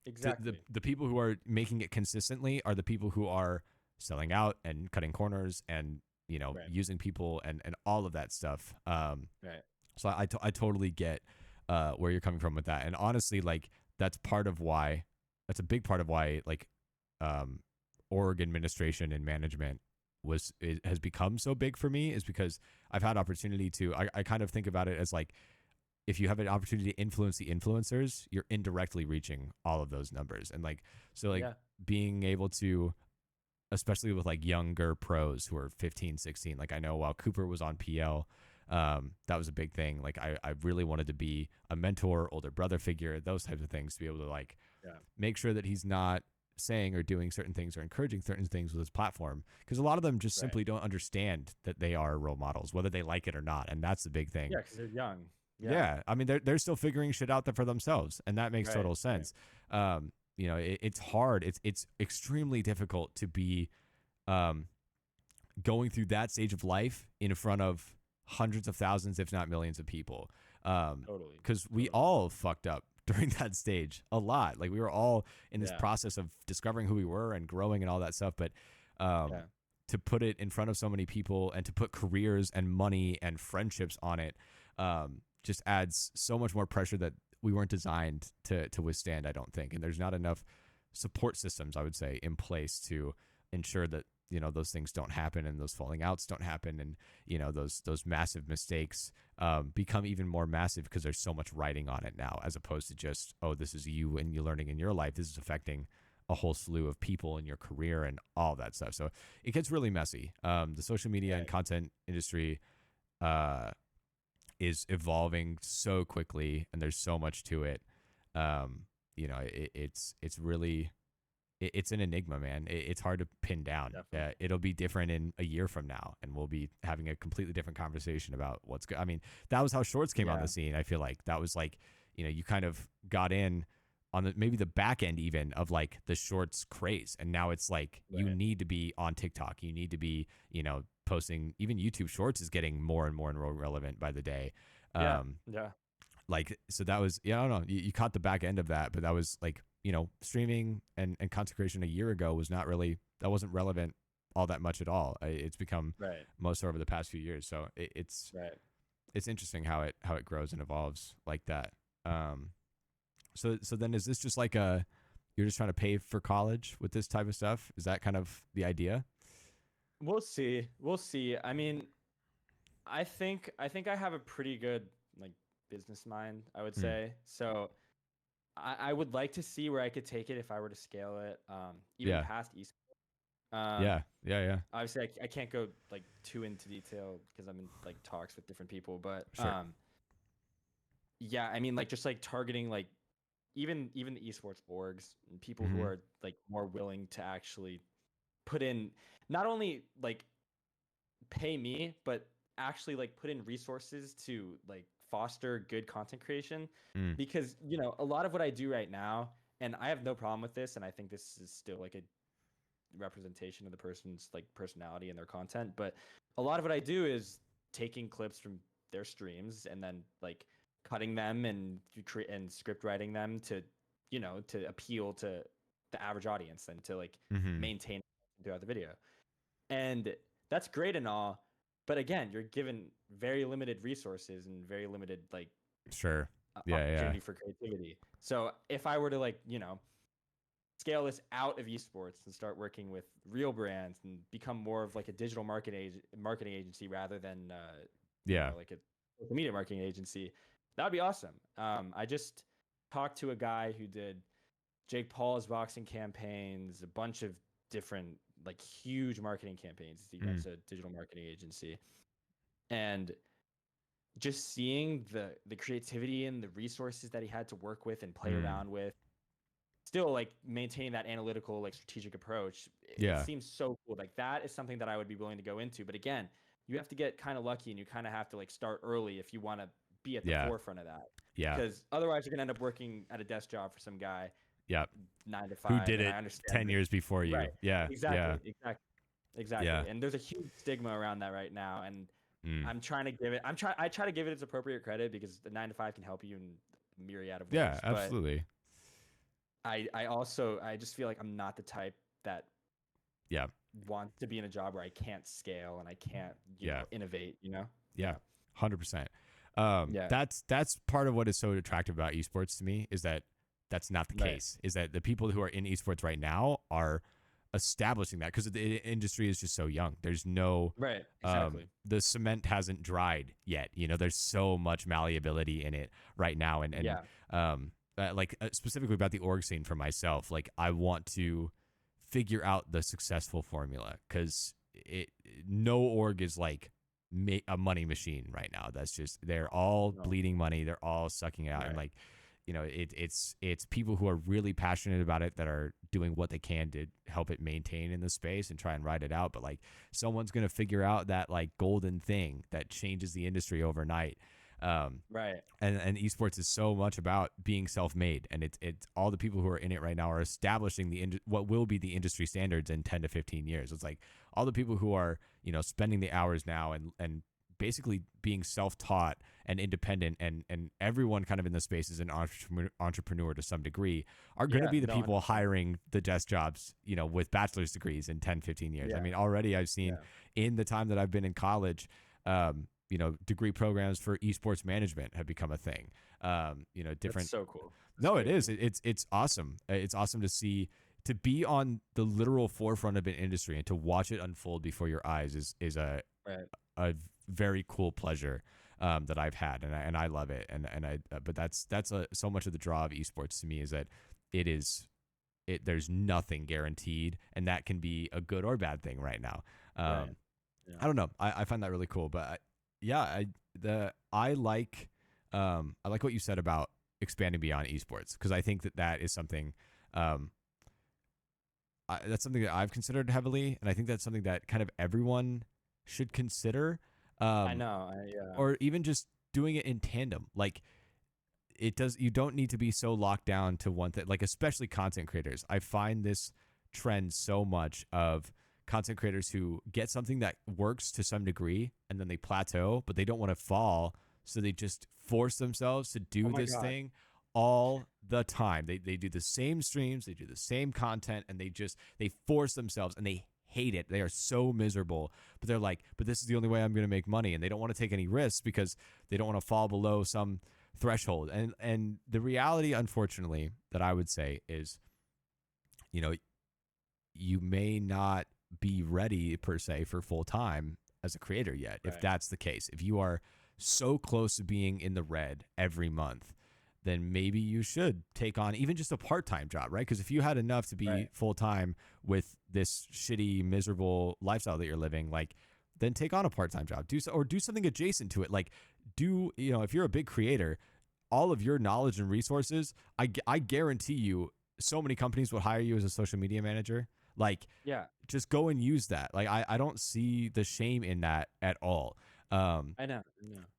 Exactly. The people who are making it consistently are the people who are selling out and cutting corners and, using people and all of that stuff. So I totally get where you're coming from with that. And honestly, like that's a big part of why like org administration and management has become so big for me, is because I've had opportunity to, I kind of think about it as like, if you have an opportunity to influence the influencers, you're indirectly reaching all of those numbers. And like, so like being able to, especially with like younger pros who are 15, 16, like I know while Cooper was on PL, that was a big thing. Like I really wanted to be a mentor, older brother figure, those types of things, to be able to like make sure that he's not saying or doing certain things or encouraging certain things with his platform, because a lot of them just simply don't understand that they are role models, whether they like it or not. And that's the big thing. Yeah, because they're young. Yeah. I mean, they're still figuring shit out there for themselves, and that makes total sense. It's hard. It's extremely difficult to be going through that stage of life in front of hundreds of thousands, if not millions of people. Totally. Because we all fucked up during that stage a lot. Like we were all in this process of discovering who we were and growing and all that stuff. But to put it in front of so many people and to put careers and money and friendships on it, just adds so much more pressure that we weren't designed to withstand, I don't think. And there's not enough support systems, I would say, in place to ensure that, those things don't happen and those falling outs don't happen. And, those massive mistakes become even more massive because there's so much writing on it now, as opposed to just, oh, this is you and you learning in your life. This is affecting a whole slew of people in your career and all that stuff. So it gets really messy. The social media and content industry is evolving so quickly, and there's so much to it. It's really it's an enigma, man. It's hard to pin down. It'll be different in a year from now, and we'll be having a completely different conversation about what's good. I mean, that was how shorts came on the scene. I feel like that was like, you kind of got in on maybe the back end even of like the shorts craze, and now it's like you need to be on TikTok. You need to be, posting. Even YouTube Shorts is getting more and more relevant by the day. Like, so that was, I don't know. You caught the back end of that, but that was like, streaming and content creation a year ago that wasn't relevant all that much at all. It's become most over the past few years. So it's interesting how it grows and evolves like that. So then is this just like you're just trying to pay for college with this type of stuff? Is that kind of the idea? We'll see. I mean, I think I have a pretty good like business mind, I would say. So I would like to see where I could take it if I were to scale it, even past esports. Obviously, I can't go like too into detail because I'm in like talks with different people, but I mean, like just like targeting like even the esports orgs and people who are like more willing to actually put in, not only like pay me, but actually like put in resources to like foster good content creation. Because a lot of what I do right now, and I have no problem with this, and I think this is still like a representation of the person's like personality and their content, but a lot of what I do is taking clips from their streams and then like cutting them and script writing them to to appeal to the average audience and to like maintain throughout the video. And that's great and all, but again, you're given very limited resources and very limited like opportunity for creativity. So if I were to like scale this out of esports and start working with real brands and become more of like a digital marketing agency rather than like a social media marketing agency, that would be awesome. I just talked to a guy who did Jake Paul's boxing campaigns, a bunch of different like huge marketing campaigns. He runs a digital marketing agency, and just seeing the creativity and the resources that he had to work with and play around with, still like maintaining that analytical like strategic approach. It seems so cool. Like that is something that I would be willing to go into. But again, you have to get kind of lucky, and you kind of have to like start early if you want to be at the forefront of that. Because otherwise you're gonna end up working at a desk job for some guy. 9 to 5. Who did it 10 years before you? Right. Exactly. And there's a huge stigma around that right now. And I'm trying to give it. I try to give it its appropriate credit because the 9 to 5 can help you in a myriad of ways. Yeah, absolutely. But I just feel like I'm not the type that wants to be in a job where I can't scale and I can't innovate. 100%. That's part of what is so attractive about esports to me, is that that's not the case. Is that the people who are in esports right now are establishing that, because the industry is just so young. There's no the cement hasn't dried yet. There's so much malleability in it right now, and specifically about the org scene for myself, like I want to figure out the successful formula, because no org is like a money machine right now. That's just, they're all bleeding money. They're all sucking out, and like, it's people who are really passionate about it that are doing what they can to help it maintain in the space and try and ride it out. But like, someone's going to figure out that like golden thing that changes the industry overnight. And esports is so much about being self-made, and it's all the people who are in it right now are establishing what will be the industry standards in 10 to 15 years. It's like all the people who are, spending the hours now and basically being self-taught and independent, and everyone kind of in the space is an entrepreneur to some degree, are going to be the people 100%. Hiring the desk jobs, with bachelor's degrees in 10, 15 years. I mean, already I've seen in the time that I've been in college, degree programs for esports management have become a thing. Different. That's so cool. It is. It's awesome. It's awesome to see, to be on the literal forefront of an industry and to watch it unfold before your eyes is a very cool pleasure that I've had, and I love it. But that's so much of the draw of esports to me, is that there's nothing guaranteed, and that can be a good or bad thing right now. I don't know. I find that really cool, but I like what you said about expanding beyond esports, because I think that is something that's something that I've considered heavily, and I think that's something that kind of everyone should consider. I Um, know. or even just doing it in tandem. Like you don't need to be so locked down to one thing. Like especially content creators, I find this trend so much of content creators who get something that works to some degree and then they plateau, but they don't want to fall, so they just force themselves to Oh do my this God. thing all the time. They do the same streams, they do the same content, and they force themselves, and they hate it. They are so miserable, but they're like, but this is the only way I'm going to make money, and they don't want to take any risks because they don't want to fall below some threshold. And the reality, unfortunately, that I would say is, you know, you may not be ready per se for full time as a creator yet. If Right. that's the case, if you are so close to being in the red every month, then maybe you should take on even just a part-time job, right? Because if you had enough to be Right. full-time with this shitty, miserable lifestyle that you're living, like, then take on a part-time job, do something adjacent to it. Like, if you're a big creator, all of your knowledge and resources, I guarantee you, so many companies would hire you as a social media manager. Like, Yeah. just go and use that. Like, I don't see the shame in that at all. I know. I know.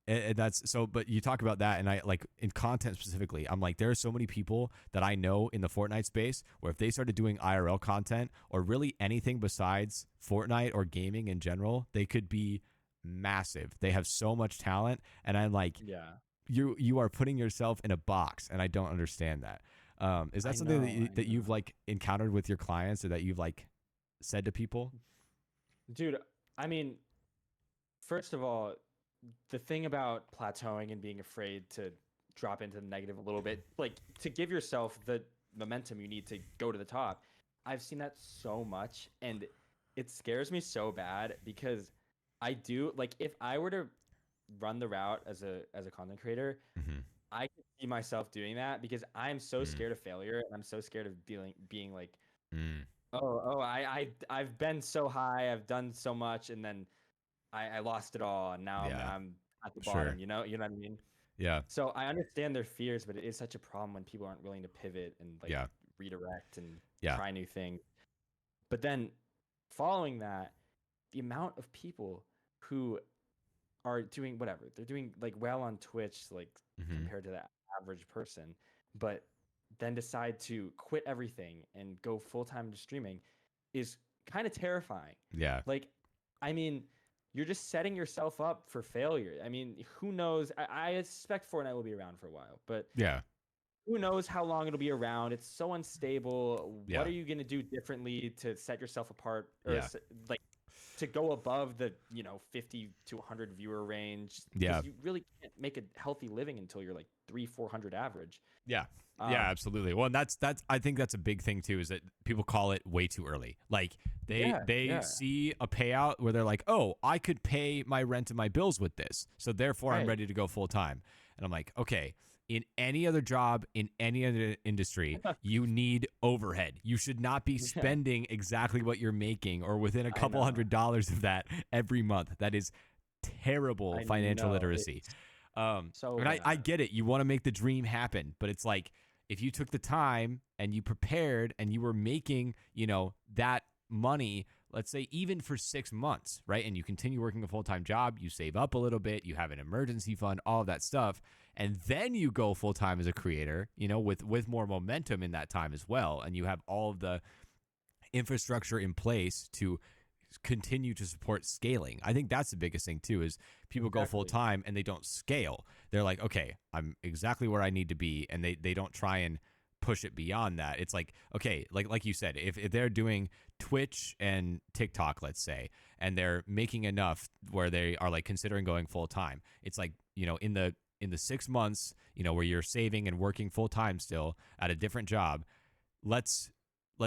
And that's so, but you talk about that, and I like in content specifically, I'm like, there are so many people that I know in the Fortnite space where if they started doing IRL content or really anything besides Fortnite or gaming in general, they could be massive. They have so much talent, and I'm like, Yeah. you are putting yourself in a box, and I don't understand that. Is that I something know. I that you've know. like encountered with your clients, or that you've like said to people? Dude, I mean, first of all, the thing about plateauing and being afraid to drop into the negative a little bit, like to give yourself the momentum you need to go to the top. I've seen that so much, and it scares me so bad because I do like if I were to run the route as a content creator, Mm-hmm. I could see myself doing that because I'm so scared of failure and I'm so scared of being like, Mm-hmm. I've been so high, I've done so much, and then I lost it all, and now Yeah, I'm at the bottom. sure. You know what I mean? Yeah, So I understand their fears, but it is such a problem when people aren't willing to pivot and like yeah, redirect and yeah. try new things. But then following that, the amount of people who are doing whatever they're doing like well on Twitch, like Mm-hmm. compared to the average person, but then decide to quit everything and go full time to streaming is kind of terrifying. Yeah, Like, I mean, you're just setting yourself up for failure. I mean, who knows? I suspect Fortnite will be around for a while, but yeah, who knows how long it'll be around? It's so unstable. What yeah, are you going to do differently to set yourself apart or yeah, like to go above the, 50 to 100 viewer range? yeah, Because you really can't make a healthy living until you're like 400 average. yeah, yeah. Um, Absolutely. Well, and that's. I think that's a big thing too. Is that people call it way too early. Like yeah, they yeah, see a payout where they're like, oh, I could pay my rent and my bills with this, so therefore I'm right. ready to go full time. And I'm like, okay. In any other job, in any other industry, you need overhead. You should not be Yeah, spending exactly what you're making or within a I couple know. $100s of that every month. That is terrible I financial know. literacy. It's so And I bad. get it. You want to make the dream happen, but it's like if you took the time and you prepared and you were making, that money, let's say even for 6 months, right? And you continue working a full time job, you save up a little bit, you have an emergency fund, all of that stuff. And then you go full time as a creator, with more momentum in that time as well. And you have all of the infrastructure in place to continue to support scaling. I think that's the biggest thing too is people go full Exactly. time and they don't scale. They're like, okay, I'm exactly where I need to be, and they don't try and push it beyond that. It's like, okay, like you said, if they're doing Twitch and TikTok, let's say, and they're making enough where they are like considering going full time, it's like, in the 6 months, where you're saving and working full time still at a different job, let's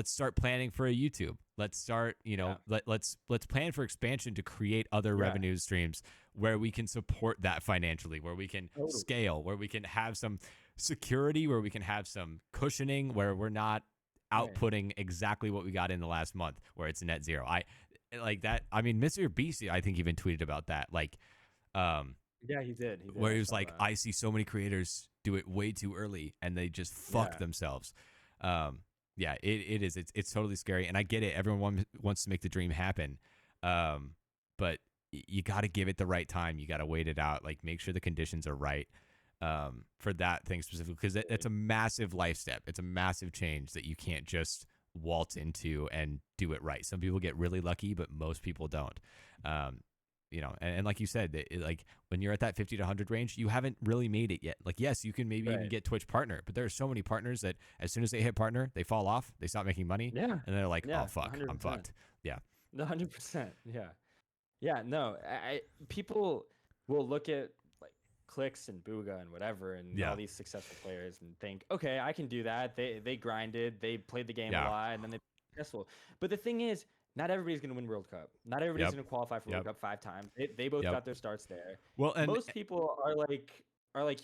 start planning for a YouTube. Let's start, Yeah. let's plan for expansion to create other Yeah. revenue streams where we can support that financially, where we can Totally. scale, where we can have some security, where we can have some cushioning, where we're not Right. outputting exactly what we got in the last month, where it's net zero. I like that. I mean, Mr. Beast, I think even tweeted about that, like, Yeah, he did. He did. where I he was saw like, that. I see so many creators do it way too early and they just fuck Yeah. themselves. Um, Yeah, it is. It's totally scary, and I get it. Everyone wants to make the dream happen, but you got to give it the right time. You got to wait it out. Like make sure the conditions are right for that thing specifically, because it's a massive life step. It's a massive change that you can't just waltz into and do it right. Some people get really lucky, but most people don't. Um, and like you said, like when you're at that 50 to 100 range, you haven't really made it yet. Like, yes, you can maybe even get Twitch partner, but there are so many partners that as soon as they hit partner, they fall off, they stop making money, Yeah. and they're like, Yeah. oh, fuck, 100%. I'm fucked. Yeah. 100%. Yeah. Yeah. No, people will look at like Clicks and Booga and whatever and all these successful players and think, okay, I can do that. They grinded, they played the game a lot, and then they're successful. But the thing is, not everybody's going to win World Cup. Not everybody's going to qualify for World Cup 5 times. They both got their starts there. Well, and most people are like like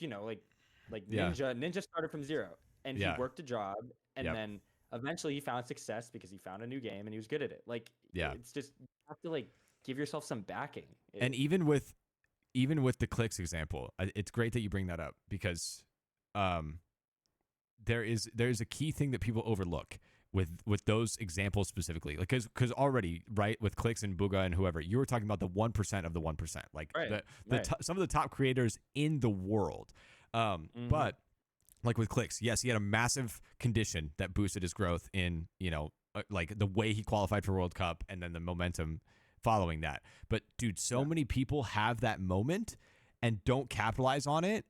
Ninja. Ninja started from zero, and he worked a job, and then eventually he found success because he found a new game and he was good at it. Like, it's just you have to like give yourself some backing. And even with the Clicks example, it's great that you bring that up because there's a key thing that people overlook with those examples specifically, like because already right with Clicks and Booga and whoever, you were talking about the 1% of the 1%, like some of the top creators in the world, but like with Clicks, yes, he had a massive condition that boosted his growth in like the way he qualified for World Cup and then the momentum following that. But dude, so many people have that moment and don't capitalize on it.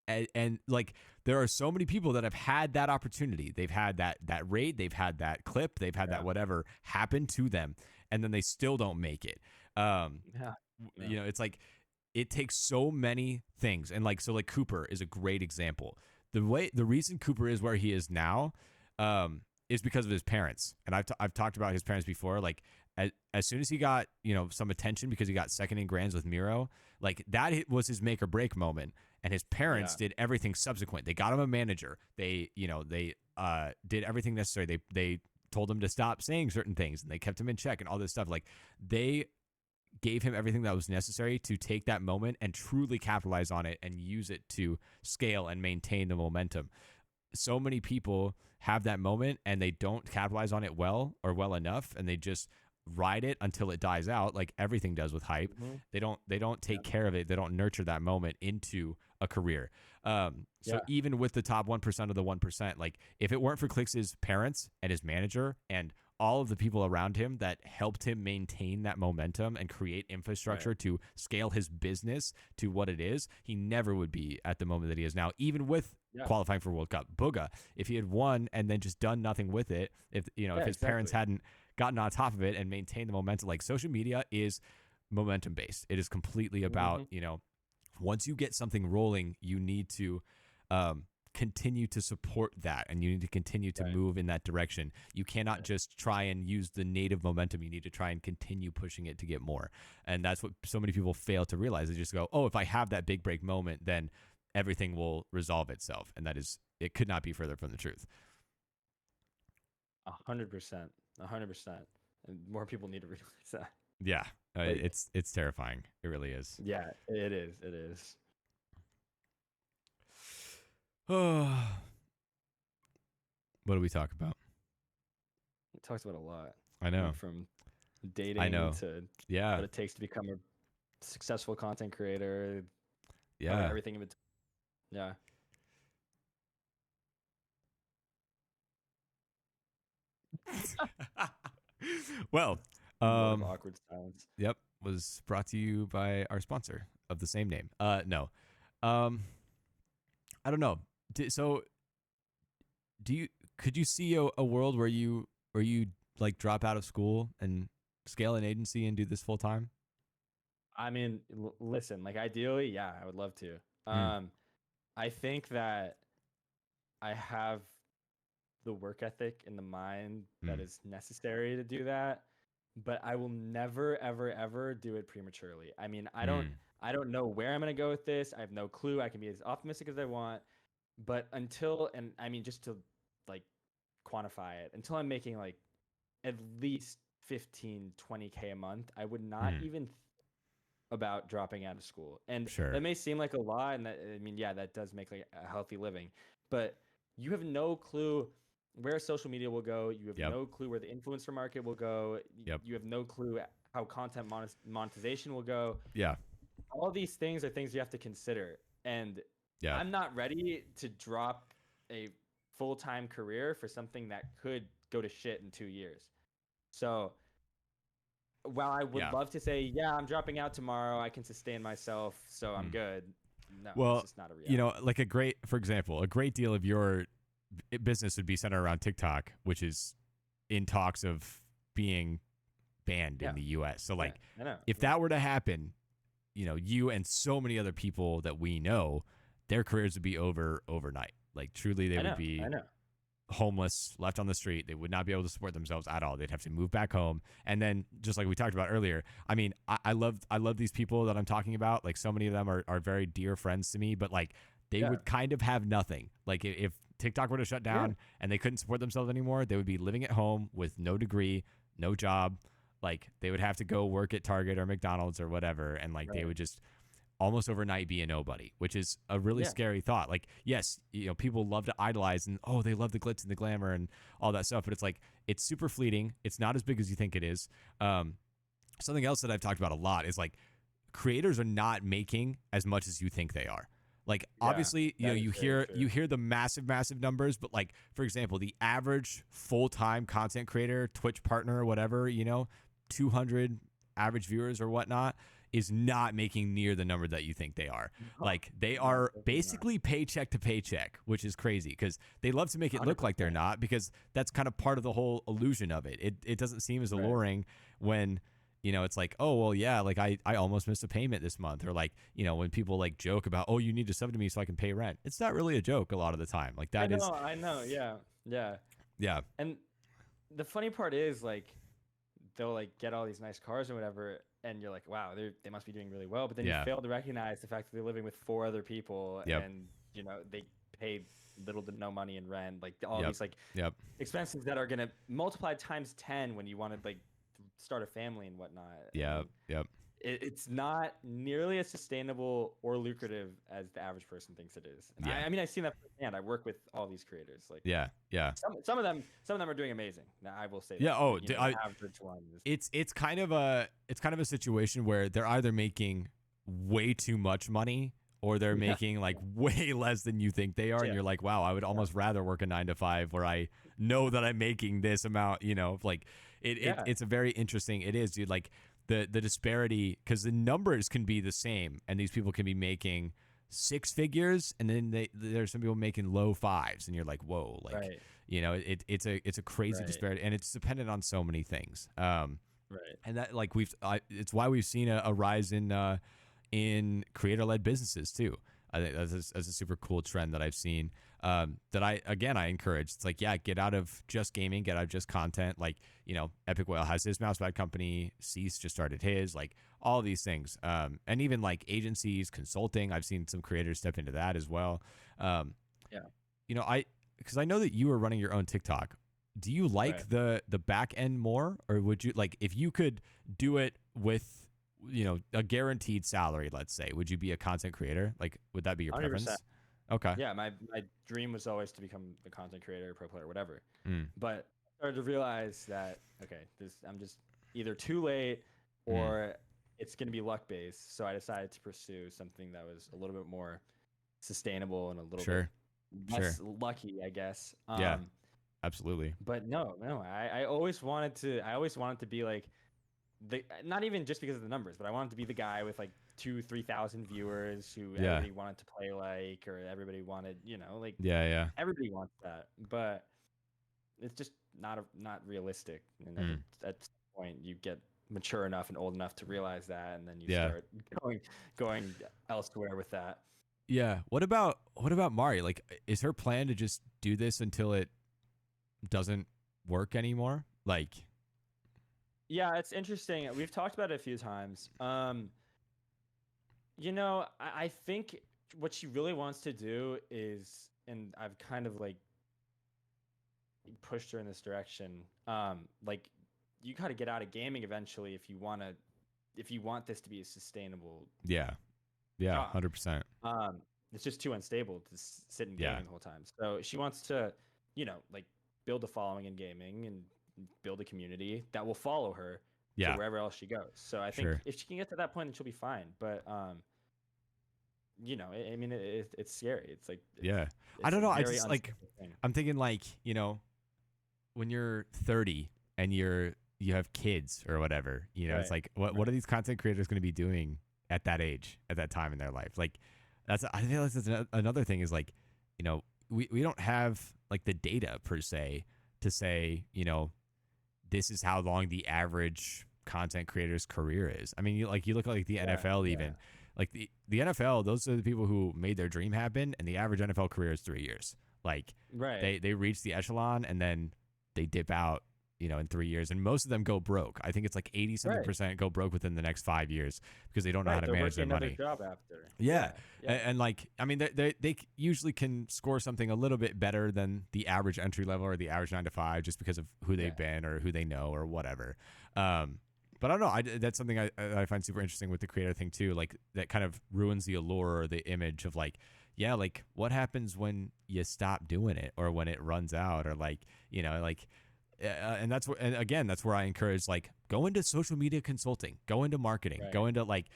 And like there are so many people that have had that opportunity. They've had that raid, they've had that clip, they've had that whatever happen to them, and then they still don't make it. It's like it takes so many things. And like Cooper is a great example. The reason Cooper is where he is now is because of his parents. And I've talked about his parents before. Like as soon as he got some attention because he got second in Grands with Miro, like that was his make or break moment. And his parents did everything subsequent. They got him a manager. They did everything necessary. They told him to stop saying certain things, and they kept him in check and all this stuff. Like they gave him everything that was necessary to take that moment and truly capitalize on it and use it to scale and maintain the momentum. So many people have that moment and they don't capitalize on it well or well enough, and they just ride it until it dies out, like everything does with hype. They don't take care of it. They don't nurture that moment into a career. So even with the top 1% of the 1%, like if it weren't for Clicks's parents and his manager and all of the people around him that helped him maintain that momentum and create infrastructure to scale his business to what it is, he never would be at the moment that he is now, even with qualifying for World Cup. Booga, if he had won and then just done nothing with it, if his parents hadn't gotten on top of it and maintained the momentum, like social media is momentum based. It is completely about, once you get something rolling, you need to continue to support that, and you need to continue to move in that direction. You cannot just try and use the native momentum. You need to try and continue pushing it to get more. And that's what so many people fail to realize. They just go, oh, if I have that big break moment, then everything will resolve itself. And it could not be further from the truth. 100%. 100%. And more people need to realize that. Yeah. It's terrifying. It really is. Yeah, it is. It is. What do we talk about? We talked about a lot. I know. From dating to what it takes to become a successful content creator. Yeah. Everything in between. Yeah. Well, awkward silence. Yep, was brought to you by our sponsor of the same name. No. I don't know. Could you see a world where you like drop out of school and scale an agency and do this full time? I mean, listen, like ideally, yeah, I would love to. I think that I have the work ethic and the mind that is necessary to do that, but I will never, ever, ever do it prematurely. I mean, I don't know where I'm going to go with this. I have no clue. I can be as optimistic as I want, but just to like quantify it, until I'm making like at least 15, 20K a month, I would not even about dropping out of school. And that may seem like a lot, and that does make like a healthy living, but you have no clue where social media will go. You have Yep. no clue where the influencer market will go. Yep. You have no clue how content monetization will go. Yeah. All these things are things you have to consider. And Yeah. I'm not ready to drop a full-time career for something that could go to shit in 2 years. So while I would Yeah. love to say, yeah, I'm dropping out tomorrow, I can sustain myself, so I'm good. No, it's Well, just not a reality. like for example, a great deal of your business would be centered around TikTok, which is in talks of being banned in the US. So like, I know. if that were to happen, you and so many other people that we know, their careers would be over overnight. Like truly, they would be homeless, left on the street. They would not be able to support themselves at all. They'd have to move back home. And then, just like we talked about earlier, I mean, I love these people that I'm talking about. Like so many of them are very dear friends to me, but like they would kind of have nothing. Like if TikTok were to shut down and they couldn't support themselves anymore, they would be living at home with no degree, no job. Like they would have to go work at Target or McDonald's or whatever. And like they would just almost overnight be a nobody, which is a really scary thought. Like, yes, people love to idolize and, they love the glitz and the glamour and all that stuff. But it's like, it's super fleeting. It's not as big as you think it is. Something else that I've talked about a lot is like creators are not making as much as you think they are. Like, obviously, you hear the massive numbers, but like, for example, the average full-time content creator, Twitch partner or whatever, 200 average viewers or whatnot, is not making near the number that you think they are. Like they are basically paycheck to paycheck, which is crazy because they love to make it look like they're not, because that's kind of part of the whole illusion of it. It doesn't seem as alluring when, it's like, oh, well, yeah, like I almost missed a payment this month. Or like, when people like joke about, oh, you need to sub to me so I can pay rent. It's not really a joke a lot of the time. Like that is. I know. Yeah. Yeah. Yeah. And the funny part is like, they'll like get all these nice cars and whatever, and you're like, wow, they must be doing really well. But then you fail to recognize the fact that they're living with 4 other people, and they pay little to no money in rent, like all these like expenses that are gonna multiply times 10 when you want to like start a family and whatnot. It's not nearly as sustainable or lucrative as the average person thinks it is. And I mean, I've seen that firsthand. I work with all these creators. Like, some of them are doing amazing. Now, I will say. Yeah. That. Oh, the average one. It's kind of a situation where they're either making way too much money or they're making like way less than you think they are, and you're like, wow, I would almost rather work a 9 to 5 where I know that I'm making this amount. Like it's a very interesting. It is, dude. Like. The disparity, because the numbers can be the same and these people can be making 6 figures and then there's some people making low 5s and you're like, whoa, like it's a crazy disparity, and it's dependent on so many things. And that like it's why we've seen a rise in creator-led businesses too. I think that's a super cool trend that I've seen, that I encourage. It's like, get out of just gaming, get out of just content. Like, Epic Whale has his mousepad company. Cease just started his, like all these things. And even like agencies, consulting, I've seen some creators step into that as well. Because I know that you were running your own TikTok. Do you like the back end more, or would you like, if you could do it with a guaranteed salary, let's say, would you be a content creator? Like, would that be your 100%. Preference? Okay. Yeah, my dream was always to become a content creator, pro player, whatever. But I started to realize that I'm just either too late or it's going to be luck based. So I decided to pursue something that was a little bit more sustainable and a little bit less lucky, I guess. Yeah, absolutely. But no, I always wanted to be like, not even just because of the numbers, but I wanted to be the guy with like 2,000-3,000 viewers who everybody wanted to play like, or everybody wanted, everybody wants that, but it's just not realistic. And at some point, you get mature enough and old enough to realize that, and then you start going elsewhere with that. Yeah. What about Mari? Like, is her plan to just do this until it doesn't work anymore? Like. Yeah, it's interesting. We've talked about it a few times. I think what she really wants to do is, and I've kind of like pushed her in this direction. Like, you got to get out of gaming eventually if you want this to be a sustainable. Yeah, 100%. It's just too unstable to sit in gaming the whole time. So she wants to, like, build a following in gaming and build a community that will follow her to Yeah. wherever else she goes. So I think Sure. if she can get to that point, then she'll be fine. But I mean, it's scary. It's like Yeah. I it's a don't know. I very just like, unstable thing. I'm thinking like, when you're 30 and you have kids or whatever, it's Right. like, what are these content creators going to be doing at that age, at that time in their life? Like, I feel like that's another thing is like, we don't have like the data per se to say, this is how long the average content creator's career is. I mean, you look at like the NFL even. Like the NFL, those are the people who made their dream happen, and the average NFL career is 3 years. Like Right. they reach the echelon and then they dip out, in 3 years, and most of them go broke. I think it's like 80 something percent go broke within the next 5 years because they don't know how to They're manage their working another money. job after. Yeah. Yeah. And like, I mean, they usually can score something a little bit better than the average entry level or the average 9 to 5 just because of who they've been or who they know or whatever. But I don't know. That's something I find super interesting with the creator thing too. Like that kind of ruins the allure or the image of like, yeah, like what happens when you stop doing it or when it runs out or like, and that's where I encourage like go into social media consulting, go into marketing, go into like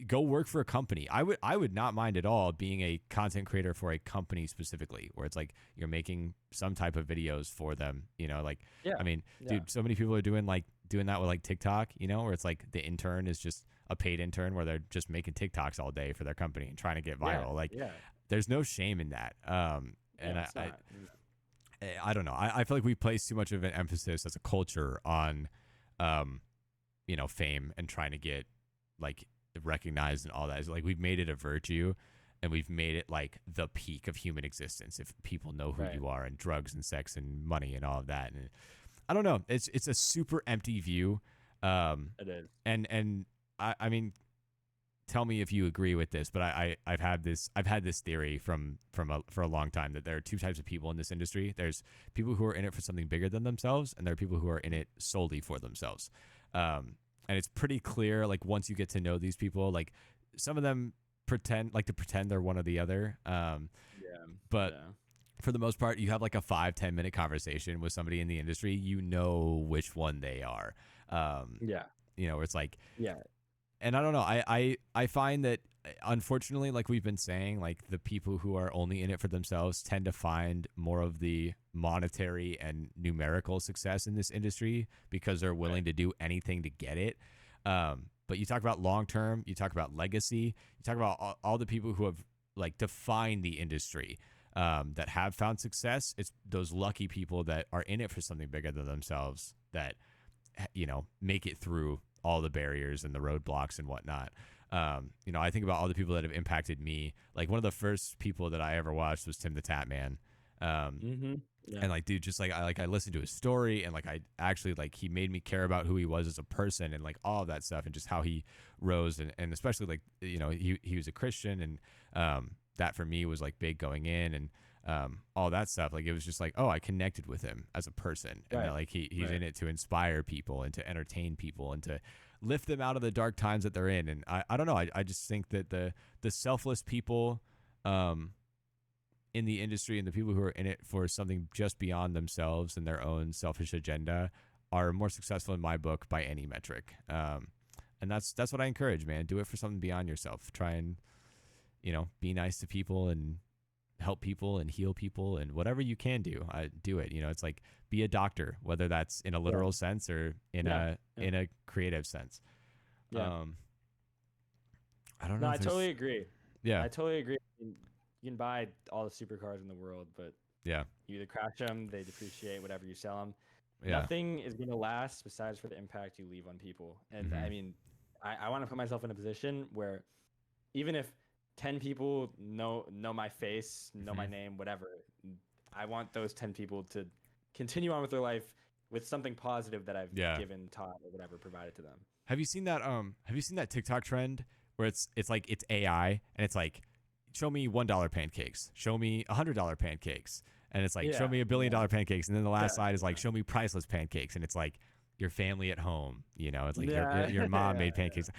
go work for a company. I would not mind at all being a content creator for a company specifically where it's like you're making some type of videos for them, I mean, dude, so many people are doing that with like TikTok, where it's like the intern is just a paid intern where they're just making TikToks all day for their company and trying to get viral. There's no shame in that. I don't know. I feel like we place too much of an emphasis as a culture on, fame and trying to get like recognized and all that. It's like we've made it a virtue, and we've made it like the peak of human existence if people know who you are, and drugs and sex and money and all of that. And I don't know. It's a super empty view. It is. And I mean, tell me if you agree with this, but I've had this theory for a long time that there are two types of people in this industry. There's people who are in it for something bigger than themselves, and there are people who are in it solely for themselves. And it's pretty clear, like once you get to know these people, like some of them pretend they're one or the other. But for the most part, you have like a 5-10 minute conversation with somebody in the industry, you know which one they are. Where it's like, and I don't know. I find that unfortunately, like we've been saying, like the people who are only in it for themselves tend to find more of the monetary and numerical success in this industry because they're willing to do anything to get it. But you talk about long term, you talk about legacy, you talk about all the people who have like defined the industry that have found success. It's those lucky people that are in it for something bigger than themselves that make it through all the barriers and the roadblocks and whatnot. I think about all the people that have impacted me. Like one of the first people that I ever watched was Tim the Tap Man. And like, dude, just like I listened to his story and like I actually like he made me care about who he was as a person and like all of that stuff and just how he rose and especially like he was a Christian and that for me was like big going in and all that stuff. Like it was just like, oh, I connected with him as a person and that, like he's in it to inspire people and to entertain people and to lift them out of the dark times that they're in. And I don't know. I just think that the selfless people in the industry and the people who are in it for something just beyond themselves and their own selfish agenda are more successful in my book by any metric. And that's what I encourage, man. Do it for something beyond yourself. Try and, be nice to people and help people and heal people and whatever you can do, do it. It's like be a doctor, whether that's in a literal sense or in a creative sense. I don't know. No, I totally agree. Yeah. I totally agree. You can buy all the supercars in the world, but you either crash them, they depreciate, whatever you sell them. Nothing is going to last besides for the impact you leave on people. And I mean, I want to put myself in a position where even if 10 people know my face, know my name, whatever, I want those 10 people to continue on with their life with something positive that I've given, taught, or whatever provided to them. Have you seen that? Have you seen that TikTok trend where it's like it's AI and it's like, show me $1 pancakes, show me $100 pancakes, and it's like show me $1 billion pancakes, and then the last slide is like show me priceless pancakes, and it's like your family at home, it's like your mom made pancakes.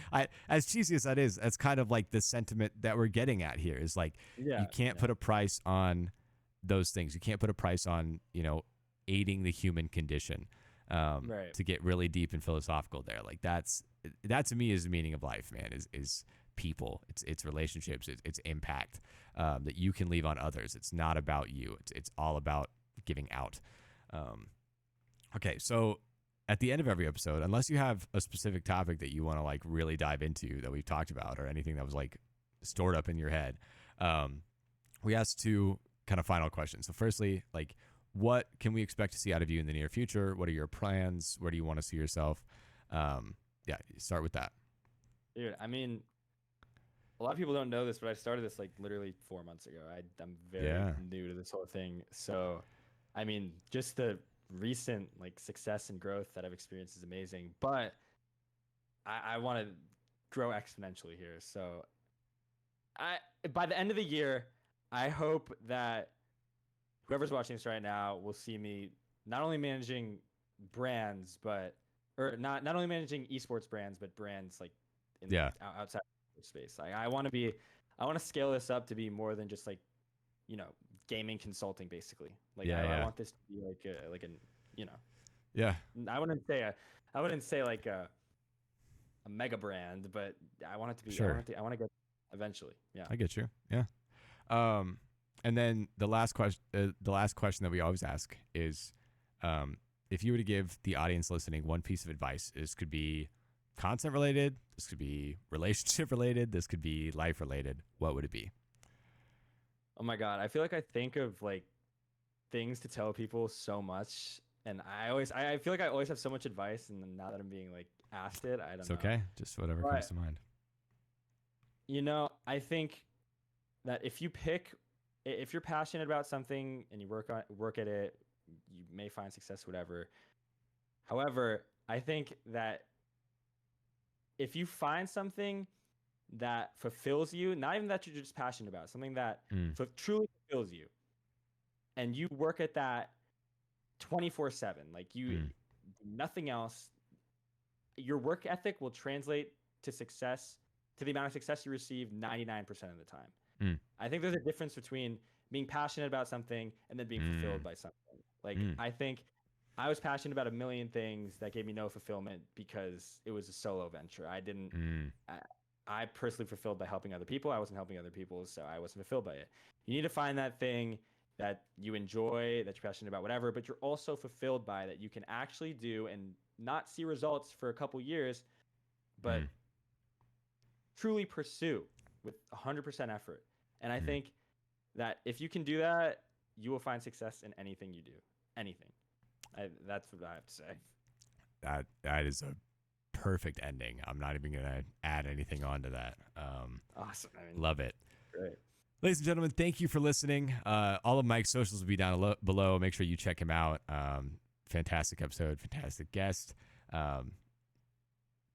As cheesy as that is, that's kind of like the sentiment that we're getting at here is like you can't put a price on those things. You can't put a price on creating the human condition. Right. To get really deep and philosophical there. Like that to me is the meaning of life, man, is people. It's relationships, it's impact that you can leave on others. It's not about you. It's all about giving out. Okay, so at the end of every episode, unless you have a specific topic that you want to like really dive into that we've talked about or anything that was like stored up in your head, we asked two kind of final questions. So firstly, like, what can we expect to see out of you in the near future? What are your plans? Where do you want to see yourself? Yeah, start with that. Dude, I mean, a lot of people don't know this, but I started this like literally 4 months ago. I'm very new to this whole thing. So, I mean, just the recent like success and growth that I've experienced is amazing. But I want to grow exponentially here. So, by the end of the year, I hope that whoever's watching this right now will see me not only managing brands, or not only managing esports brands, but brands like in outside of space. Like I want to scale this up to be more than just like, gaming consulting basically. Like I want this to be like an Yeah. I wouldn't say like a mega brand, but I want it to be. Sure. I want to get eventually. Yeah. I get you. Yeah. And then the last question that we always ask is, if you were to give the audience listening one piece of advice, this could be content related, this could be relationship related, this could be life related, what would it be? Oh my God. I feel like I think of like things to tell people so much. And I feel like I always have so much advice. And now that I'm being like asked it, I don't know. It's okay. Just whatever comes to mind. I think that if you're passionate about something and you work at it, you may find success, whatever. However, I think that if you find something that fulfills you, not even that you're just passionate about, something that truly fulfills you, and you work at that 24/7, like you nothing else, your work ethic will translate to success, to the amount of success you receive 99% of the time. I think there's a difference between being passionate about something and then being fulfilled by something. Like I think I was passionate about a million things that gave me no fulfillment because it was a solo venture. I personally fulfilled by helping other people. I wasn't helping other people, so I wasn't fulfilled by it. You need to find that thing that you enjoy, that you're passionate about, whatever, but you're also fulfilled by, that you can actually do and not see results for a couple years, but truly pursue with 100% effort. And I think that if you can do that, you will find success in anything you do. Anything. That's what I have to say. That is a perfect ending. I'm not even going to add anything onto that. Awesome. Love it. Great. Ladies and gentlemen, thank you for listening. All of Mike's socials will be down below. Make sure you check him out. Fantastic episode, fantastic guest.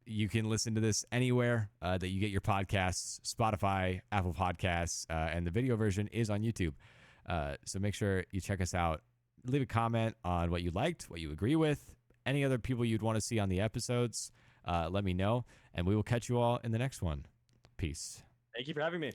You can listen to this anywhere that you get your podcasts, Spotify, Apple Podcasts, and the video version is on YouTube. So make sure you check us out. Leave a comment on what you liked, what you agree with, any other people you'd want to see on the episodes. Let me know, and we will catch you all in the next one. Peace. Thank you for having me.